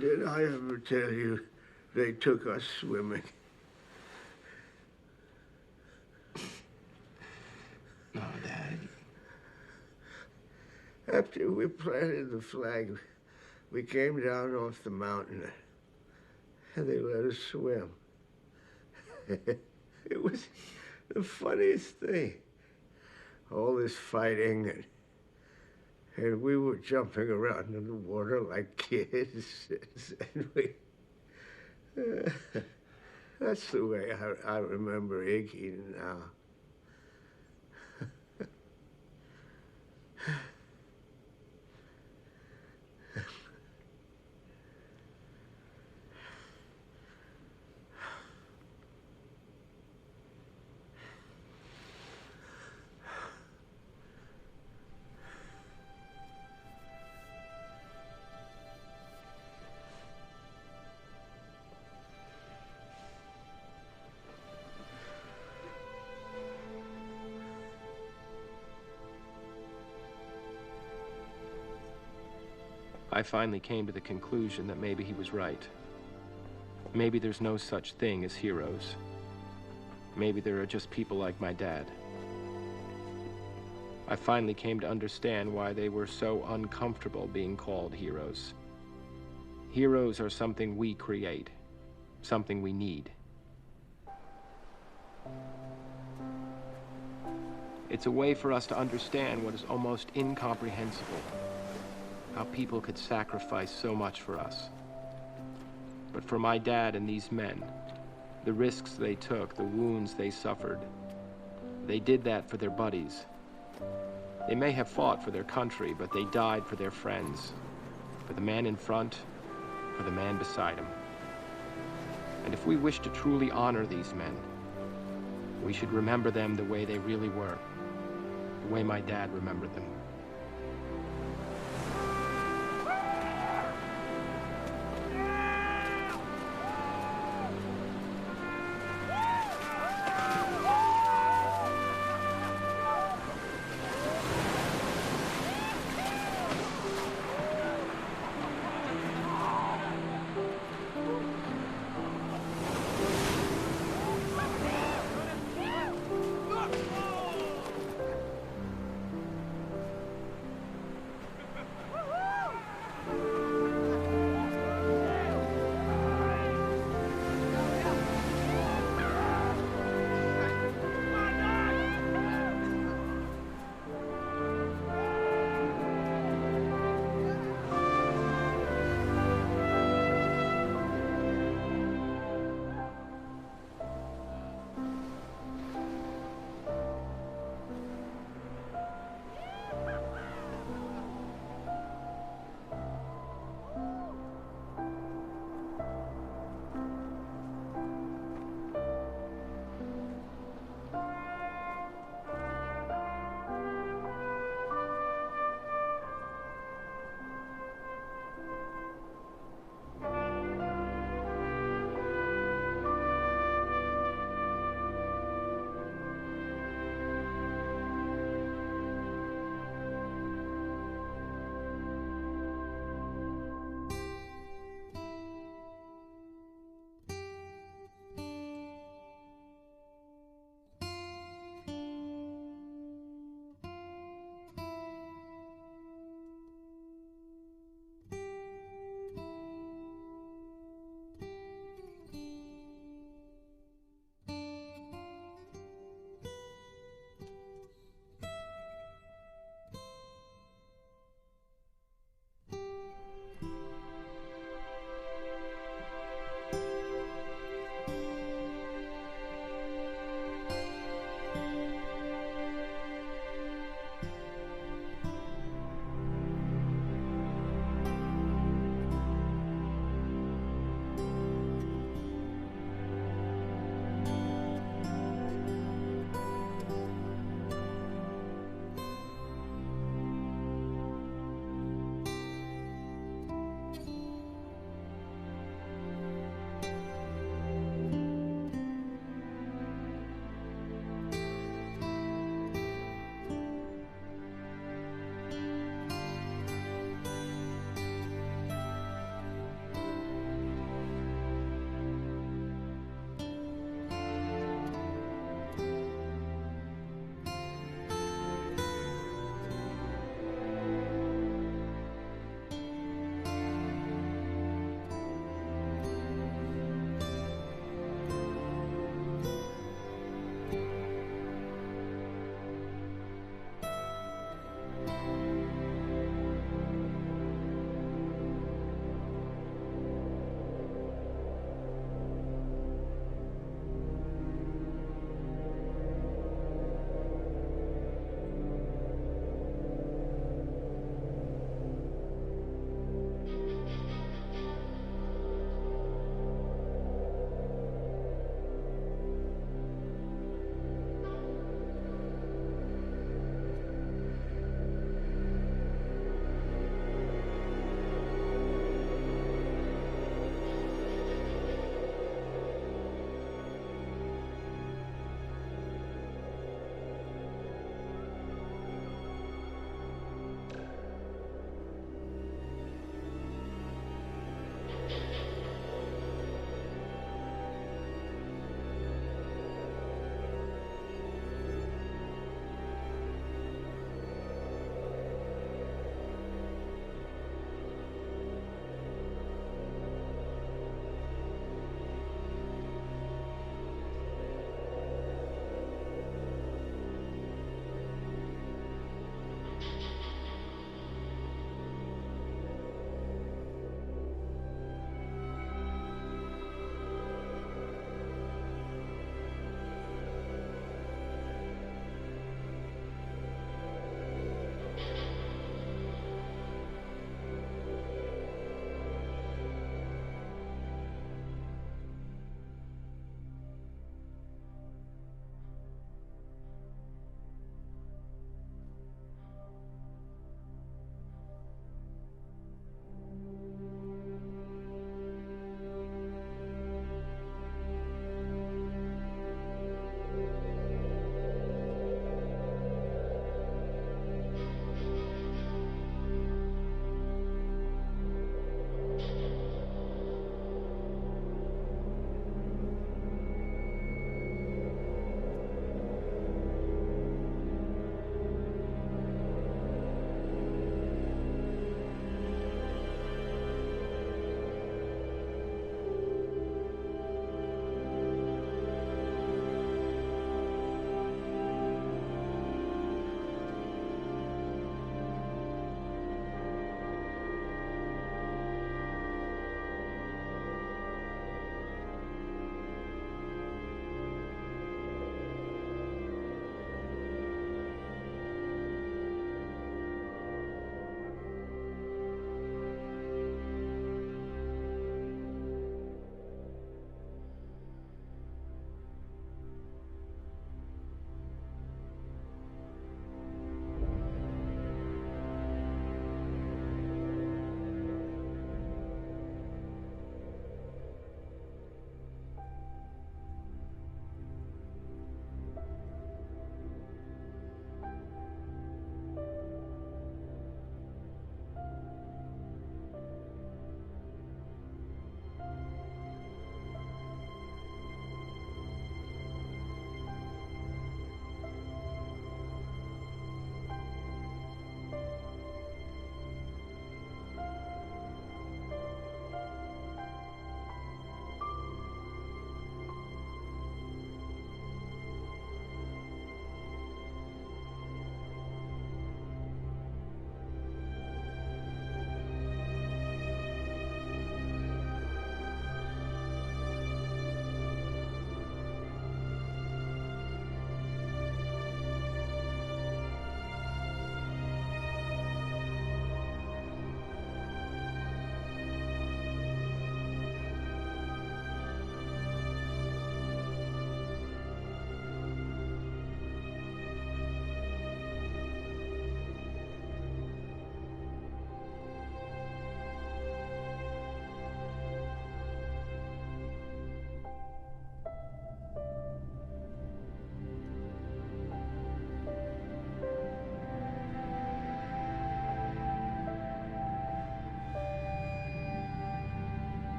S18: Did I ever tell you they took us swimming? After we planted the flag, we came down off the mountain, and they let us swim. It was the funniest thing. All this fighting, and we were jumping around in the water like kids. And we, that's the way I remember Iggy now.
S3: I finally came to the conclusion that maybe he was right. Maybe there's no such thing as heroes. Maybe there are just people like my dad. I finally came to understand why they were so uncomfortable being called heroes. Heroes are something we create, something we need. It's a way for us to understand what is almost incomprehensible. How people could sacrifice so much for us. But for my dad and these men, the risks they took, the wounds they suffered, they did that for their buddies. They may have fought for their country, but they died for their friends, for the man in front, for the man beside him. And if we wish to truly honor these men, we should remember them the way they really were, the way my dad remembered them.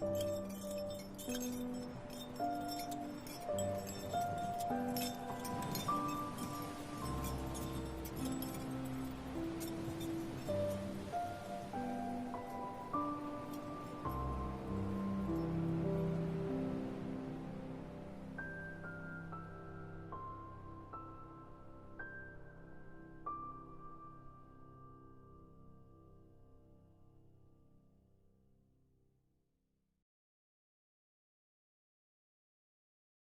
S22: Bye.